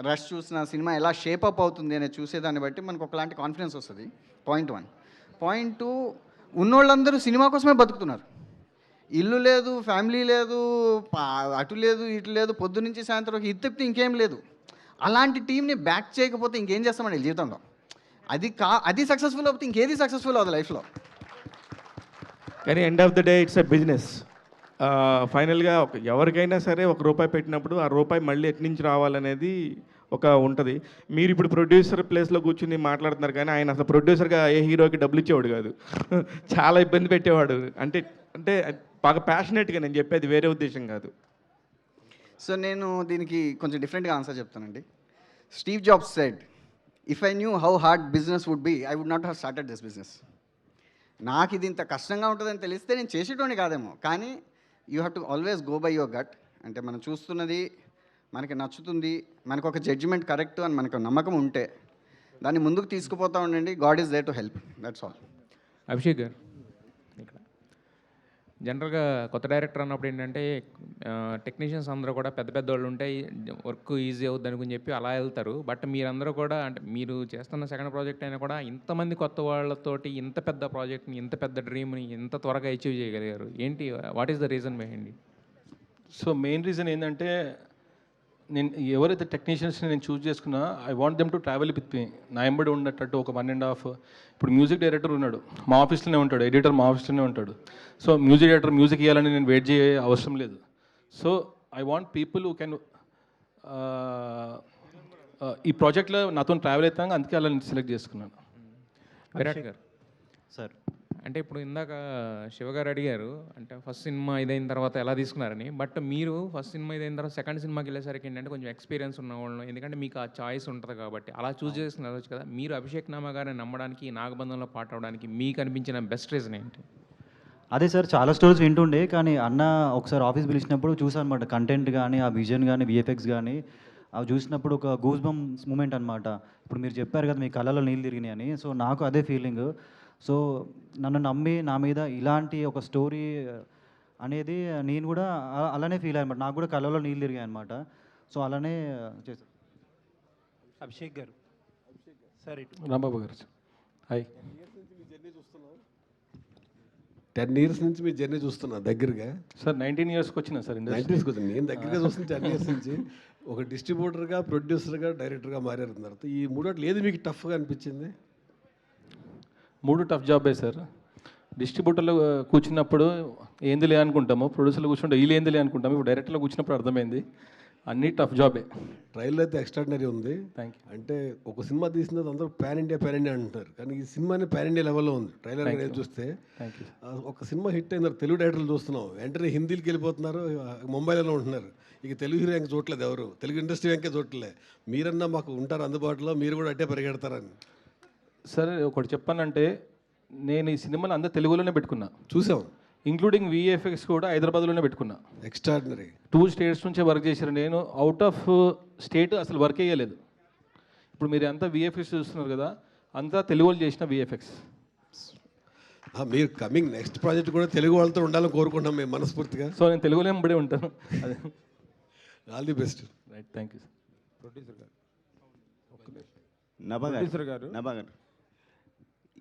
రష్ చూసిన సినిమా ఎలా షేపప్ అవుతుంది అనేది చూసేదాన్ని బట్టి మనకు ఒకలాంటి కాన్ఫిడెన్స్ వస్తుంది. పాయింట్ 1. పాయింట్ 2, ఉన్నోళ్ళందరూ సినిమా కోసమే బతుకుతున్నారు. ఇల్లు లేదు, ఫ్యామిలీ లేదు, అటు లేదు, ఇటు లేదు, పొద్దు నుంచి సాయంత్రం ఇది తప్పితే ఇంకేం లేదు. అలాంటి టీంని బ్యాక్ చేయకపోతే ఇంకేం చేస్తామండి జీవితంలో? అది సక్సెస్ఫుల్ అవుతుంది, ఇంకేది సక్సెస్ఫుల్ అవుతుంది లైఫ్లో. కానీ end of the day it's a business. ఫైనల్గా ఎవరికైనా సరే ₹1 పెట్టినప్పుడు ఆ రూపాయి మళ్ళీ ఎటు నుంచి రావాలనేది ఒక ఉంటుంది. మీరు ఇప్పుడు ప్రొడ్యూసర్ ప్లేస్లో కూర్చుని మాట్లాడుతున్నారు, కానీ ఆయన అసలు ప్రొడ్యూసర్గా ఏ హీరోకి డబ్బులు ఇచ్చేవాడు కాదు. చాలా ఇబ్బంది పెట్టేవాడు. అంటే బాగా ప్యాషనేట్గా, నేను చెప్పేది వేరే ఉద్దేశం కాదు. సో నేను దీనికి కొంచెం డిఫరెంట్గా ఆన్సర్ చెప్తానండి. Steve Jobs said, if I knew how hard business would be, I would not have started this business. నాకు ఇది ఇంత కష్టంగా ఉంటుందని తెలిస్తే నేను చేసేటోని కాదేమో. కానీ you have to always go by your gut. అంటే మనం చూస్తున్నది మనకి నచ్చుతుంది, మనకు ఒక జడ్జిమెంట్ కరెక్ట్ అని మనకు నమ్మకం ఉంటే దాన్ని ముందుకు తీసుకుపోతూ ఉండండి. God is there to help, that's all. Abhishek గారు, ఇక్కడ జనరల్గా కొత్త డైరెక్టర్ అన్నప్పుడు ఏంటంటే టెక్నీషియన్స్ అందరూ కూడా పెద్ద వాళ్ళు ఉంటాయి, వర్క్ ఈజీ అవుద్ది అనుకుని చెప్పి అలా వెళ్తారు. బట్ మీరందరూ కూడా, అంటే మీరు చేస్తున్న సెకండ్ ప్రాజెక్ట్ అయినా కూడా ఇంతమంది కొత్త వాళ్ళతోటి ఇంత పెద్ద ప్రాజెక్ట్ని, ఇంత పెద్ద డ్రీమ్ని ఇంత త్వరగా అచీవ్ చేయగలిగారు. ఏంటి, what is the reason behind it? So main reason ఏంటంటే, నేను ఎవరైతే టెక్నీషియన్స్ని నేను చూస్ చేసుకున్నా, I want them to travel with me. నా ఎంబడి ఉన్నట్టు ఒక 1.5. ఇప్పుడు మ్యూజిక్ డైరెక్టర్ ఉన్నాడు, మా ఆఫీస్లోనే ఉంటాడు. ఎడిటర్ మా ఆఫీస్లోనే ఉంటాడు. సో మ్యూజిక్ డైరెక్టర్ మ్యూజిక్ ఇవ్వాలని నేను వెయిట్ చేయ అవసరం లేదు. So I want people who can ఈ ప్రాజెక్ట్లో నాతో ట్రావెల్ అవుతాను, అందుకే అలా నేను సెలెక్ట్ చేసుకున్నాను. విరాట్ గారు సార్, అంటే ఇప్పుడు ఇందాక శివగారు అడిగారు, అంటే ఫస్ట్ సినిమా ఇదైన తర్వాత ఎలా తీసుకున్నారని. బట్ మీరు ఫస్ట్ సినిమా ఇదైన తర్వాత సెకండ్ సినిమాకి వెళ్ళేసరికి ఏంటంటే కొంచెం ఎక్స్పీరియన్స్ ఉన్న వాళ్ళు, ఎందుకంటే మీకు ఆ చాయిస్ ఉంటుంది కాబట్టి అలా చూస్ చేసుకుని వెళ్ళచ్చు కదా. మీరు అభిషేక్ నామా గారిని నమ్మడానికి, నాగబంధంలో పాట అవడానికి మీకు అనిపించిన బెస్ట్ రీజన్ ఏంటి? అదే సార్, చాలా స్టోరీస్ వింటుండే, కానీ అన్న ఒకసారి ఆఫీస్ పిలిచినప్పుడు చూసాను అనమాట. కంటెంట్ కానీ, ఆ విజన్ కానీ, విఎఫ్ఎక్స్ కానీ అవి చూసినప్పుడు ఒక గూస్ బంప్స్ మూమెంట్ అనమాట. ఇప్పుడు మీరు చెప్పారు కదా మీ కళ్ళలో నీళ్ళు తిరిగినాయి అని, సో నాకు అదే ఫీలింగ్. సో నన్ను నమ్మి నా మీద ఇలాంటి ఒక స్టోరీ అనేది నేను కూడా అలానే ఫీల్ అయ్యాను. నాకు కూడా కళ్ళలో నీళ్ళు తిరిగాయి అనమాట. సో అలానే చేశాను. అభిషేక్ గారు, సరే రాంబాబు గారు, హాయ్. 10 years నుంచి మీ జర్నీ చూస్తున్నా దగ్గరగా. సార్ 19 yearsకి వచ్చినా సార్. 19 వచ్చింది, నేను దగ్గరగా చూస్తున్నా 10 years నుంచి. ఒక డిస్ట్రిబ్యూటర్గా, ప్రొడ్యూసర్గా, డైరెక్టర్గా మారారు తర్వాత. ఈ మూడోట్లు ఏది మీకు టఫ్గా అనిపించింది? 3 టఫ్ జాబే సార్. డిస్ట్రిబ్యూటర్లో కూర్చున్నప్పుడు ఏందిలే అనుకుంటాము, ప్రొడ్యూసర్లో కూర్చుంటే వీళ్ళు ఏందిలే అనుకుంటాము. ఇప్పుడు డైరెక్టర్లో కూర్చున్నప్పుడు అర్థమైంది అన్నీ టఫ్ జాబే. ట్రైలర్ అయితే ఎక్స్ట్రాడినరీ ఉంది. Thank you. అంటే ఒక సినిమా తీసిన అందరూ పాన్ ఇండియా అంటున్నారు, కానీ ఈ సినిమాని పాన్ ఇండియా లెవెల్లో ఉంది. ట్రైలర్ అనేది చూస్తే ఒక సినిమా హిట్ అయిన తర్వాత తెలుగు డైరెక్టర్లు చూస్తున్నాం, వెంటనే హిందీకి వెళ్ళిపోతున్నారు, ముంబైలో ఉంటున్నారు. ఇక తెలుగు హీరో ఇంకా చూడలేదు, ఎవరు తెలుగు ఇండస్ట్రీ వెంకే చూడలే. మీరన్నా మాకు ఉంటారు అందుబాటులో, మీరు కూడా అట్టే పరిగెడతారని. సరే ఒకటి చెప్పానంటే, నేను ఈ సినిమాలో అందరూ తెలుగులోనే పెట్టుకున్నా, చూసాం. ఇంక్లూడింగ్ విఎఫ్ఎక్స్ కూడా హైదరాబాద్లోనే పెట్టుకున్నా. ఎక్స్ట్రాడినరీ. 2 states నుంచే వర్క్ చేశారు. నేను అవుట్ ఆఫ్ స్టేట్ అసలు వర్క్ చేయలేదు. ఇప్పుడు మీరు అంతా విఎఫ్ఎక్స్ చూస్తున్నారు కదా, అంతా తెలుగు వాళ్ళు చేసిన విఎఫ్ఎక్స్. మీరు కమింగ్ నెక్స్ట్ ప్రాజెక్ట్ కూడా తెలుగు వాళ్ళతో ఉండాలని కోరుకుంటాం మేము మనస్ఫూర్తిగా. సో నేను తెలుగులో ఎంబడే ఉంటాను. అదే all the best. Right, thank you. Producer గారు, నభా గారు,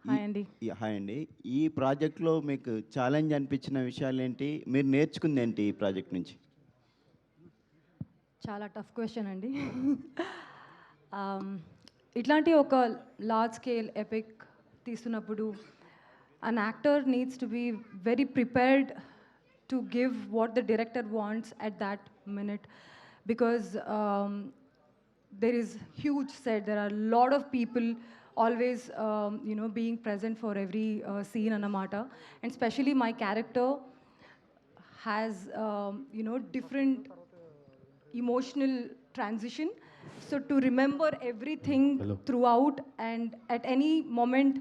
హాయ్ అండి. హాయ్ అండి. ఈ ప్రాజెక్ట్లో మీకు ఛాలెంజ్ అనిపించిన విషయాలు ఏంటి? మీరు నేర్చుకుంది ఏంటి ఈ ప్రాజెక్ట్ నుంచి? చాలా టఫ్ క్వశ్చన్ అండి. ఇట్లాంటి ఒక లార్జ్ స్కేల్ ఎపిక్ తీస్తున్నప్పుడు an actor needs to be very prepared to give what the director wants at that minute, because there is huge set. There are a lot of people always being present for every scene anamata, and especially my character has different emotional transition, so to remember everything throughout, and at any moment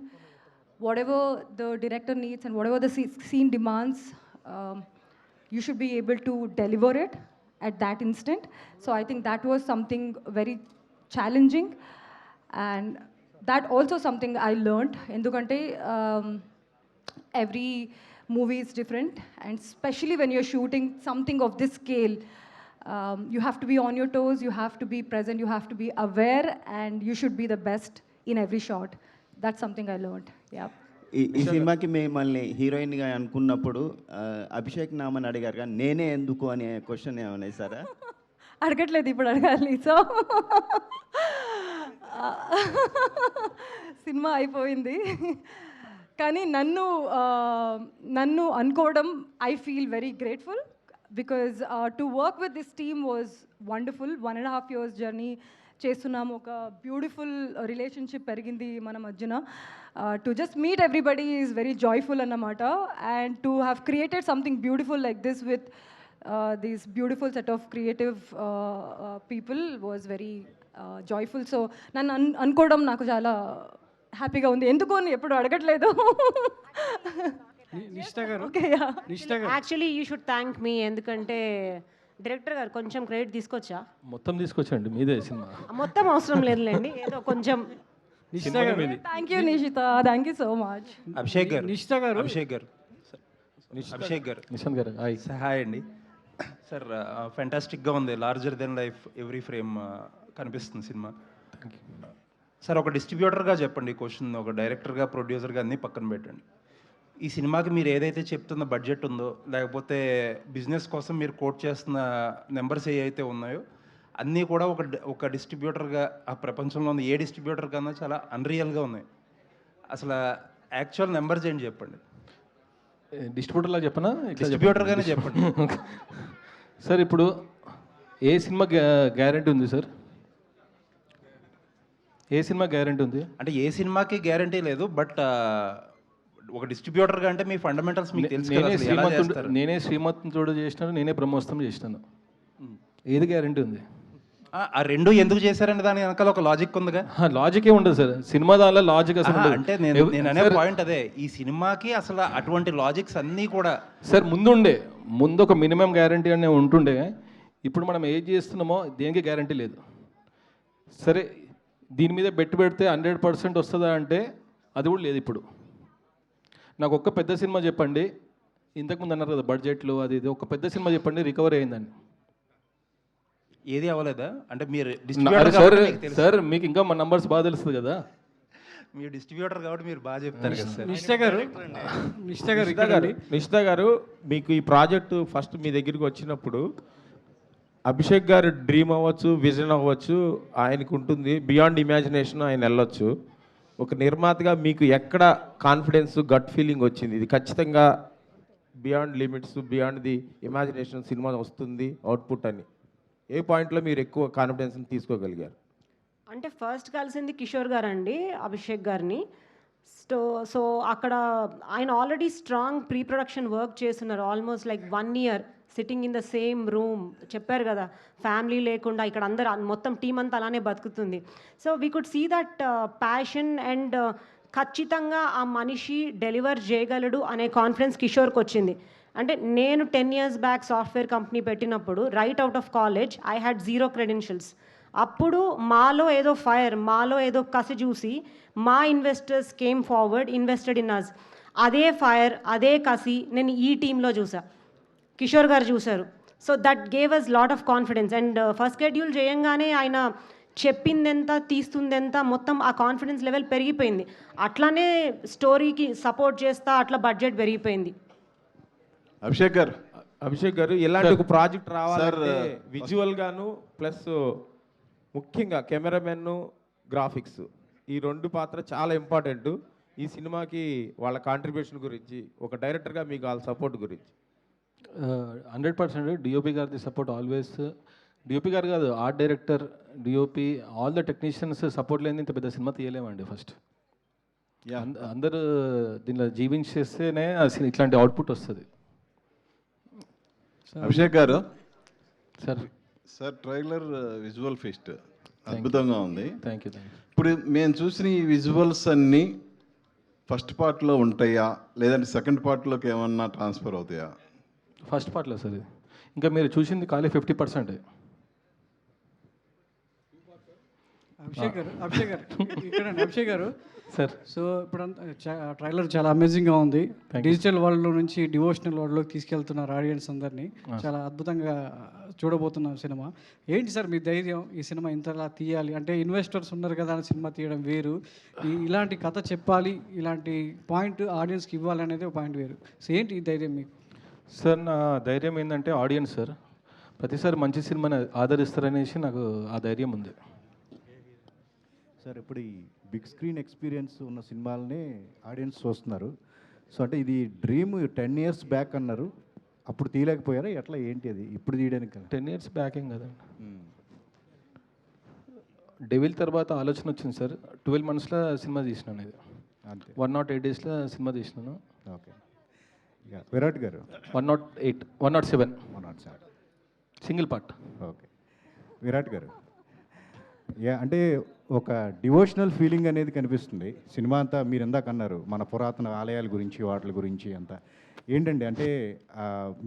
whatever the director needs and whatever the scene demands, you should be able to deliver it at that instant. So I think that was something very challenging, and that also something I learned. Endukante every movie is different, and especially when you're shooting something of this scale, you have to be on your toes, you have to be present, you have to be aware, and you should be the best in every shot. That's something I learned. Yeah. ఈ సినిమాకి మిమ్మల్ని హీరోయిన్గా అనుకున్నప్పుడు అభిషేక్ నామని అడిగారు కానీ నేనే ఎందుకు అనే క్వశ్చన్ ఏమైనా వేసారా? అడగట్లేదు, ఇప్పుడు అడగాలి. సో సినిమా అయిపోయింది, కానీ నన్ను అనుకోవడం I feel very grateful, because to work with this team was wonderful. 1.5 years journey చేస్తున్నాము, ఒక బ్యూటిఫుల్ రిలేషన్షిప్ పెరిగింది మన మధ్యన. To just meet everybody is very joyful అన్నమాట, and to have created something beautiful like this with these beautiful set of creative people was very joyful. So నన్ను అనుకోవడం నాకు చాలా హ్యాపీగా ఉంది. ఎందుకు అని ఎప్పుడు అడగట్లేదు. యాక్చువల్లీ యూ షుడ్ థ్యాంక్ మీ, ఎందుకంటే డైరెక్టర్ గారు కొంచెం క్రెడిట్ తీసుకొచ్చా. మొత్తం తీసుకొచ్చండి, మీదే సినిమా. మొత్తం అవసరం లేదులేండి, ఏదో కొంచెం. Thank you Nishita, thank you so much. Abhishek గారు, నిషిత గారు, అభిషేక్ గారు, అభిషేక్ గారు, నిశాంత్ గారు, హాయ్. హాయ్ అండి. సార్ ఫెంటాస్టిక్గా ఉంది, larger than life every frame కనిపిస్తుంది సినిమా. సార్ ఒక డిస్ట్రిబ్యూటర్గా చెప్పండి క్వశ్చన్, ఒక డైరెక్టర్గా ప్రొడ్యూసర్గా అన్నీ పక్కన పెట్టండి. ఈ సినిమాకి మీరు ఏదైతే చెప్తున్న బడ్జెట్ ఉందో, లేకపోతే బిజినెస్ కోసం మీరు కోట్ చేస్తున్న నెంబర్స్ ఏవైతే ఉన్నాయో అన్నీ కూడా ఒక డిస్ట్రిబ్యూటర్గా ఆ ప్రపంచంలో ఉన్న ఏ డిస్ట్రిబ్యూటర్ కన్నా చాలా అన్రియల్గా ఉన్నాయి. అసలు యాక్చువల్ నెంబర్స్ ఏంటి చెప్పండి. డిస్ట్రిబ్యూటర్లా చెప్పనా? డిస్ట్రిబ్యూటర్గానే చెప్పండి. సార్ ఇప్పుడు ఏ సినిమా గ్యారంటీ ఉంది సార్? ఏ సినిమా గ్యారంటీ ఉంది అంటే? ఏ సినిమాకి గ్యారంటీ లేదు, బట్ ఒక డిస్ట్రిబ్యూటర్గా అంటే మీ ఫండమెంటల్స్ మీకు తెలుసు. నేనే శ్రీమంతుడు చేసినాను, నేనే బ్రహ్మోత్సవం చేసినాను. ఏది గ్యారంటీ ఉంది? ఆ రెండు ఎందుకు చేశారంటే దాని వెనకాల ఒక లాజిక్ ఉందిగా. లాజికే ఉండదు సార్ సినిమా, దానిలో లాజిక్ అసలు అంటే నేను అనే పాయింట్ అదే, ఈ సినిమాకి అసలు అటువంటి లాజిక్స్ అన్నీ కూడా సార్ ముందు ఒక మినిమం గ్యారంటీ అనే ఉంటుండే. ఇప్పుడు మనం ఏది చేస్తున్నామో దేనికి గ్యారంటీ లేదు. సరే దీని మీద పెడితే 100% వస్తుందా అంటే అది కూడా లేదు. ఇప్పుడు నాకు ఒక్క పెద్ద సినిమా చెప్పండి, ఇంతకుముందు అన్నారు కదా బడ్జెట్లు అది ఇది, ఒక పెద్ద సినిమా చెప్పండి రికవరీ అయిందని. ఏది అవ్వలేదా? అంటే మీరు సార్ మీకు ఇంకా మా నంబర్స్ బాగా తెలుస్తుంది కదా, మీరు డిస్ట్రిబ్యూటర్ కాబట్టి మీరు బాగా చెప్తారు కదా సార్. నిషిత గారు మీకు ఈ ప్రాజెక్టు ఫస్ట్ మీ దగ్గరికి వచ్చినప్పుడు అభిషేక్ గారు డ్రీమ్ అవ్వచ్చు, విజన్ అవ్వచ్చు, ఆయనకు ఉంటుంది, బియాండ్ ఇమాజినేషన్ ఆయన వెళ్ళొచ్చు. ఒక నిర్మాతగా మీకు ఎక్కడ కాన్ఫిడెన్స్, గట్ ఫీలింగ్ వచ్చింది ఇది ఖచ్చితంగా beyond limits, beyond the imagination cinema వస్తుంది అవుట్పుట్ అని? ఏ పాయింట్లో మీరు ఎక్కువ కాన్ఫిడెన్స్ని తీసుకోగలిగారు? అంటే ఫస్ట్ కలిసింది కిషోర్ గారు అండి, అభిషేక్ గారిని. సో అక్కడ ఆయన already strong pre production work చేస్తున్నారు, almost like 1 year sitting in the same room. చెప్పారు కదా ఫ్యామిలీ లేకుండా ఇక్కడ అందరు మొత్తం టీం అంతా అలానే బతుకుతుంది. So we could see that passion and ఖచ్చితంగా ఆ మనిషి డెలివర్ చేయగలడు అనే కాన్ఫిడెన్స్ కిషోర్కి వచ్చింది. అంటే నేను 10 years బ్యాక్ సాఫ్ట్వేర్ కంపెనీ పెట్టినప్పుడు right out of college I had 0 credentials. అప్పుడు మాలో ఏదో ఫైర్, మాలో ఏదో కసి చూసి మా investors came forward, invested in us. అదే ఫైర్, అదే కసి నేను ఈ టీంలో చూసా, కిషోర్ గారు చూశారు. So that gave us lot of confidence. And first schedule చేయంగానే ఆయన చెప్పిందెంత తీస్తుందెంత మొత్తం ఆ కాన్ఫిడెన్స్ లెవెల్ పెరిగిపోయింది. అట్లానే స్టోరీకి సపోర్ట్ చేస్తా అట్లా బడ్జెట్ పెరిగిపోయింది. అభిషేక్ గారు ఇలాంటి ఒక ప్రాజెక్ట్ రావాలంటే విజువల్ గాను ప్లస్ ముఖ్యంగా కెమెరామెన్ గ్రాఫిక్స్ ఈ రెండు పాత్ర చాలా ఇంపార్టెంట్. ఈ సినిమాకి వాళ్ళ కాంట్రిబ్యూషన్ గురించి ఒక డైరెక్టర్గా మీకు వాళ్ళ సపోర్ట్ గురించి. 100% డిఓపి గారిది సపోర్ట్ ఆల్వేస్. డిఓపి గారు కాదు, art director, DOP, all the technicians support లేని ఇంత పెద్ద సినిమా తీయలేమండి. ఫస్ట్ అందరూ దీనిలో జీవించేస్తేనే ఇట్లాంటి అవుట్పుట్ వస్తుంది. అభిషేక్ గారు sir sir trailer visual feast అద్భుతంగా ఉంది. Thank you. ఇప్పుడు మేము చూసిన ఈ విజువల్స్ అన్నీ ఫస్ట్ పార్ట్లో ఉంటాయా లేదంటే సెకండ్ పార్ట్లోకి ఏమన్నా ట్రాన్స్ఫర్ అవుతాయా? ఫస్ట్ పార్ట్లో సార్ ఇది. ఇంకా మీరు చూసింది ఖాళీ 50%. అభిషేక్ గారు సార్, సో ఇప్పుడు ట్రైలర్ చాలా అమేజింగ్గా ఉంది. డిజిటల్ వరల్డ్లో నుంచి డివోషనల్ వరల్డ్లోకి తీసుకెళ్తున్నారు ఆడియన్స్ అందరినీ. చాలా అద్భుతంగా చూడబోతున్నాం సినిమా. ఏంటి సార్ మీ ధైర్యం ఈ సినిమా ఇంతలా తీయాలి అంటే? ఇన్వెస్టర్స్ ఉన్నారు కదా అని సినిమా తీయడం వేరు, ఇలాంటి కథ చెప్పాలి, ఇలాంటి పాయింట్ ఆడియన్స్కి ఇవ్వాలి అనేది ఒక పాయింట్ వేరు. సో ఏంటి ఈ ధైర్యం మీకు? సార్ నా ధైర్యం ఏంటంటే ఆడియన్స్ సార్. ప్రతిసారి మంచి సినిమాని ఆదరిస్తారనేసి నాకు ఆ ధైర్యం ఉంది సార్. ఇప్పుడు ఈ బిగ్ స్క్రీన్ ఎక్స్పీరియన్స్ ఉన్న సినిమాలనే ఆడియన్స్ చూస్తున్నారు. సో అంటే ఇది డ్రీమ్ 10 years బ్యాక్ అన్నారు, అప్పుడు తీయలేకపోయారా ఎట్లా ఏంటి అది ఇప్పుడు తీయడానికి? 10 years బ్యాక్ ఏం కదండి. డెవిల్ తర్వాత ఆలోచన వచ్చింది సార్. 12 monthsలో సినిమా తీసినాను. ఇది అంతే 108 daysలో సినిమా తీసినాను. ఓకే. విరాట్ గారు 108, 107 సింగిల్ పార్ట్. ఓకే. విరాట్ గారు అంటే ఒక డివోషనల్ ఫీలింగ్ అనేది కనిపిస్తుంది సినిమా అంతా. మీరు ఇందాక అన్నారు మన పురాతన ఆలయాల గురించి వాటి గురించి అంతా. ఏంటండి అంటే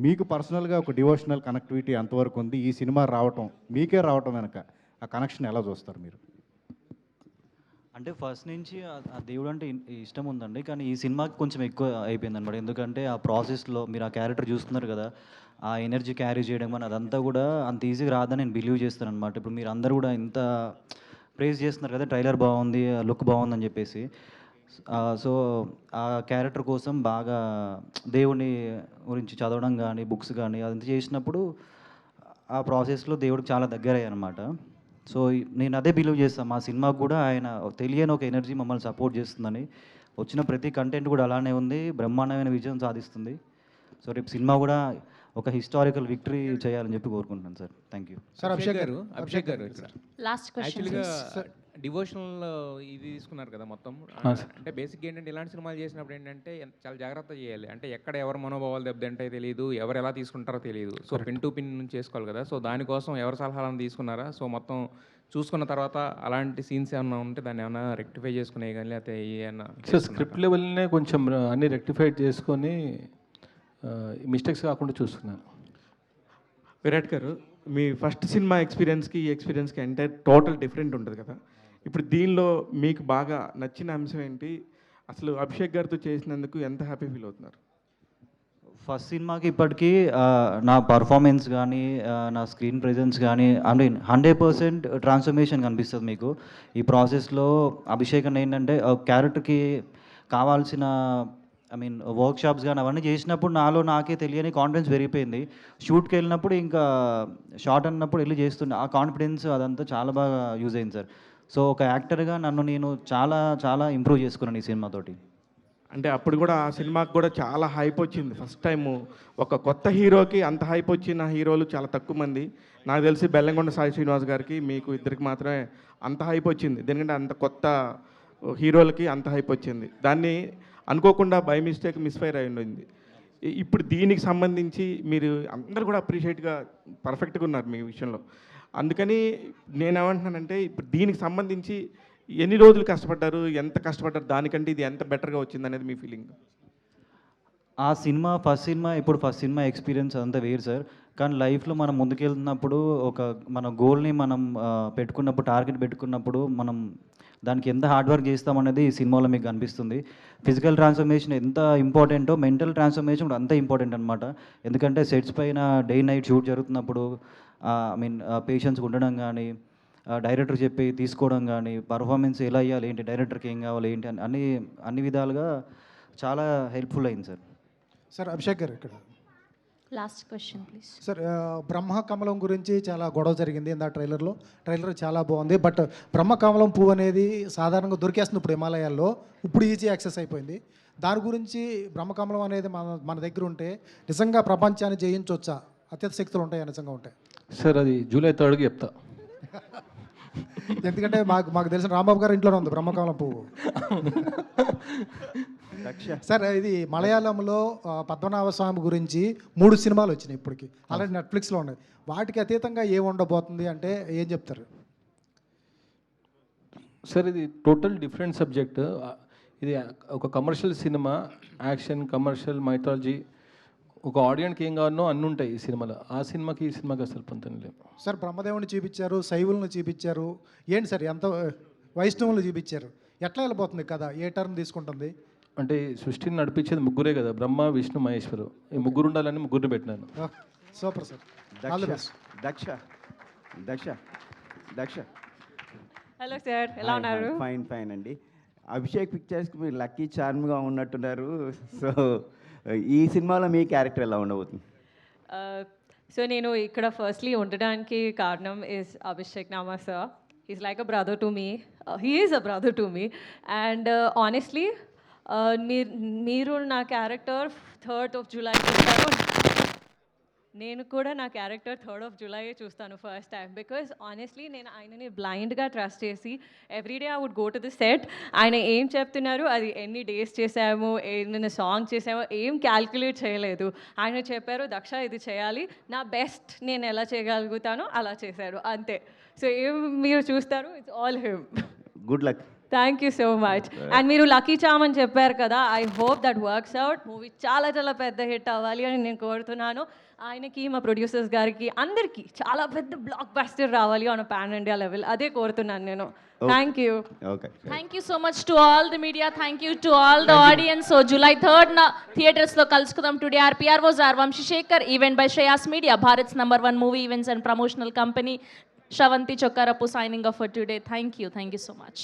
మీకు పర్సనల్గా ఒక డివోషనల్ కనెక్టివిటీ అంతవరకు ఉంది ఈ సినిమా రావటం, మీకే రావటం వెనక ఆ కనెక్షన్ ఎలా చూస్తారు మీరు? అంటే ఫస్ట్ నుంచి ఆ దేవుడు అంటే ఇష్టం ఉందండి, కానీ ఈ సినిమాకి కొంచెం ఎక్కువ అయిపోయింది అనమాట. ఎందుకంటే ఆ ప్రాసెస్లో మీరు ఆ క్యారెక్టర్ చూస్తున్నారు కదా, ఆ ఎనర్జీ క్యారీ చేయడం కానీ అదంతా కూడా అంత ఈజీగా రాదని నేను బిలీవ్ చేస్తాను అనమాట. ఇప్పుడు మీరు అందరూ కూడా ఇంత ప్రేజ్ చేస్తున్నారు కదా, ట్రైలర్ బాగుంది, లుక్ బాగుందని చెప్పేసి. సో ఆ క్యారెక్టర్ కోసం బాగా దేవుని గురించి చదవడం కానీ బుక్స్ కానీ అదంతా చేసినప్పుడు ఆ ప్రాసెస్లో దేవుడికి చాలా దగ్గర అయ్యానమాట. సో నేను అదే బిలీవ్ చేస్తాను, మా సినిమాకు కూడా ఆయన తెలియని ఒక ఎనర్జీ మమ్మల్ని సపోర్ట్ చేస్తుందని. వచ్చిన ప్రతి కంటెంట్ కూడా అలానే ఉంది, బ్రహ్మాండమైన విజయం సాధిస్తుంది. సో రేపు సినిమా కూడా ఒక హిస్టారికల్ విక్టరీ చేయాలని చెప్పి కోరుకుంటున్నాను sir. Thank you sir. Abhishek గారు లాస్ట్ క్వశ్చన్. యాక్చువల్గా డివోషనల్ ఇది తీసుకున్నారు కదా మొత్తం. అంటే బేసిక్ ఏంటంటే ఇలాంటి సినిమాలు చేసినప్పుడు ఏంటంటే చాలా జాగ్రత్త చేయాలి. అంటే ఎక్కడ ఎవరు మనోభావాలు దెబ్బతింటాయో తెలియదు, ఎవరు ఎలా తీసుకుంటారో తెలియదు. సో పిన్ టు పిన్ నుంచి చేసుకోవాలి కదా. సో దానికోసం ఎవరి సలహాలను తీసుకున్నారా? సో మొత్తం చూసుకున్న తర్వాత అలాంటి సీన్స్ ఏమన్నా ఉంటే దాన్ని ఏమైనా రెక్టిఫై చేసుకునే కానీ లేకపోతే ఏమన్నా స్క్రిప్ట్ లెవెల్నే కొంచెం అన్ని రెక్టిఫై చేసుకొని మిస్టేక్స్ కాకుండా చూసుకున్నాను. విరాట్ గారు మీ ఫస్ట్ సినిమా ఎక్స్పీరియన్స్కి ఈ ఎక్స్పీరియన్స్కి అంటే టోటల్ డిఫరెంట్ ఉంటుంది కదా. ఇప్పుడు దీనిలో మీకు బాగా నచ్చిన అంశం ఏంటి? అసలు అభిషేక్ గారితో చేసినందుకు ఎంత హ్యాపీ ఫీల్ అవుతున్నారు? ఫస్ట్ సినిమాకి ఇప్పటికీ నా పర్ఫార్మెన్స్ కానీ నా స్క్రీన్ ప్రెజెన్స్ కానీ అంటే 100% ట్రాన్స్ఫర్మేషన్ కనిపిస్తుంది మీకు ఈ ప్రాసెస్లో. అభిషేక్ అని ఏంటంటే క్యారెక్టర్కి కావాల్సిన వర్క్షాప్స్ కానీ అవన్నీ చేసినప్పుడు నాలో నాకే తెలియని కాన్ఫిడెన్స్ పెరిగిపోయింది. షూట్కి వెళ్ళినప్పుడు ఇంకా షార్ట్ అన్నప్పుడు వెళ్ళి చేస్తుండే ఆ కాన్ఫిడెన్స్ అదంతా చాలా బాగా యూజ్ అయింది సార్. సో ఒక యాక్టర్గా నన్ను నేను చాలా చాలా ఇంప్రూవ్ చేసుకున్నాను ఈ సినిమాతోటి. అంటే అప్పుడు కూడా ఆ సినిమాకి కూడా చాలా హైప్ వచ్చింది. ఫస్ట్ టైము ఒక కొత్త హీరోకి అంత హైప్ వచ్చిన హీరోలు చాలా తక్కువ మంది. నాకు తెలిసి బెల్లంకొండ సాయి శ్రీనివాస్ గారికి మీకు ఇద్దరికి మాత్రమే అంత హైప్ వచ్చింది. ఎందుకంటే అంత కొత్త హీరోలకి అంత హైప్ వచ్చింది. దాన్ని అనుకోకుండా బై మిస్టేక్ మిస్ఫైర్ అయి ఉండింది. ఇప్పుడు దీనికి సంబంధించి మీరు అందరు కూడా అప్రిషియేట్గా పర్ఫెక్ట్గా ఉన్నారు మీ విషయంలో. అందుకని నేనేమంటున్నానంటే ఇప్పుడు దీనికి సంబంధించి ఎన్ని రోజులు కష్టపడ్డారు, ఎంత కష్టపడ్డారు, దానికంటే ఇది ఎంత బెటర్గా వచ్చింది అనేది మీ ఫీలింగ్? ఆ సినిమా ఫస్ట్ సినిమా ఎక్స్పీరియన్స్ అంతా వేరు సార్. కానీ లైఫ్లో మనం ముందుకెళ్తున్నప్పుడు మన గోల్ని మనం పెట్టుకున్నప్పుడు, టార్గెట్ పెట్టుకున్నప్పుడు మనం దానికి ఎంత హార్డ్ వర్క్ చేస్తామనేది ఈ సినిమాలో మీకు కనిపిస్తుంది. ఫిజికల్ ట్రాన్స్ఫర్మేషన్ ఎంత ఇంపార్టెంటో మెంటల్ ట్రాన్స్ఫర్మేషన్ కూడా అంత ఇంపార్టెంట్ అనమాట. ఎందుకంటే సెట్స్ పైన డే నైట్ షూట్ జరుగుతున్నప్పుడు పేషెంట్స్కి ఉండడం కానీ డైరెక్టర్ చెప్పి తీసుకోవడం కానీ, పర్ఫార్మెన్స్ ఎలా ఇవ్వాలి ఏంటి, డైరెక్టర్కి ఏం కావాలి ఏంటి అని అన్ని విధాలుగా చాలా హెల్ప్ఫుల్ అయింది సార్. సార్ అభిషేక్ గారు ఇక్కడ లాస్ట్ క్వశ్చన్ ప్లీజ్. సార్ బ్రహ్మ కమలం గురించి చాలా గొడవ జరిగింది ఇందా ట్రైలర్ చాలా బాగుంది. బట్ బ్రహ్మ కమలం పువ్వు అనేది సాధారణంగా దొరికేస్తుంది ఇప్పుడు హిమాలయాల్లో, ఇప్పుడు ఈజీ యాక్సెస్ అయిపోయింది. దాని గురించి బ్రహ్మకమలం అనేది మన దగ్గర ఉంటే నిజంగా ప్రపంచాన్ని జయించవచ్చా? అత్యత శక్తులు ఉంటాయా నిజంగా ఉంటాయి? సార్ అది జూలై 3కి చెప్తా. ఎందుకంటే మాకు తెలిసిన రాంబాబు గారు ఇంట్లోనే ఉంది బ్రహ్మకమలం పువ్వు. సార్ ఇది మలయాళంలో పద్మనాభ స్వామి గురించి 3 సినిమాలు వచ్చినాయి ఇప్పటికి, అలాగే నెట్ఫ్లిక్స్లో ఉన్నాయి. వాటికి అతీతంగా ఏం ఉండబోతుంది అంటే ఏం చెప్తారు? సార్ ఇది టోటల్ డిఫరెంట్ సబ్జెక్ట్. ఇది ఒక commercial cinema, action, commercial, mythology, ఒక ఆడియన్కి ఏం కావాలనో అన్నీ ఉంటాయి ఈ సినిమాలో. ఆ సినిమాకి ఈ సినిమాకి అసలు పొంతన లేదు. సార్ బ్రహ్మదేవుని చూపించారు, శైవులను చూపించారు, ఏంటి సార్ ఎంత వైష్ణవులు చూపించారు, ఎట్లా వెళ్ళిపోతుంది కదా, ఏ టర్న్ తీసుకుంటుంది? అంటే సృష్టిని నడిపించేది ముగ్గురే కదా, బ్రహ్మ, విష్ణు, మహేశ్వరు. ఈ ముగ్గురు ఉండాలని ముగ్గురిని పెట్టినాను. Super sir. Daksha hello sir, ఎలా ఉన్నారు? ఫైన్ అండి. అభిషేక్ పిక్చర్స్కి మీరు లక్కీ చార్మ్గా ఉన్నట్టున్నారు. సో ఈ సినిమాలో మీ క్యారెక్టర్ ఎలా ఉండబోతుంది? సో నేను ఇక్కడ ఫస్ట్లీ ఉండడానికి కారణం is Abhishek Nama sir. He's like a brother to me, he is a brother to me. And honestly మీరు నా క్యారెక్టర్ 3rd of July చూస్తారు, నేను కూడా నా క్యారెక్టర్ 3rd of July చూస్తాను ఫస్ట్ టైం. బికాస్ ఆనెస్ట్లీ నేను ఆయనని బ్లైండ్గా ట్రస్ట్ చేసి everyday I would go to the set. ఆయన ఏం చెప్తున్నారు, అది ఎన్ని డేస్ చేసాము, ఏమైనా సాంగ్ చేసామో ఏం క్యాల్కులేట్ చేయలేదు. ఆయన చెప్పారు దక్ష ఇది చేయాలి, నా బెస్ట్ నేను ఎలా చేయగలుగుతానో అలా చేశారు, అంతే. సో ఏం మీరు చూస్తారు, it's all him. Good luck. Thank you so much. And మీరు లక్కీ చామ్ అని చెప్పారు కదా, I hope that works out. Movie చాలా చాలా పెద్ద హిట్ అవ్వాలి అని నేను కోరుతున్నాను. ఆయనకి, మా ప్రొడ్యూసర్స్ గారికి, అందరికీ చాలా పెద్ద బ్లాక్ బస్టర్ రావాలి ఆన్ పాన్ ఇండియా లెవెల్, అదే కోరుతున్నాను నేను. Thank you. Thank you so much to all the media, thank you to all the audience. So July 3rd థియేటర్స్లో కలుసుకుందాం. Today our PROs are Vamshisekhar, event by Shreyas media, Bharat's #1 movie events and promotional company, Shravanti Chokkarapu signing off for today. Thank you so much.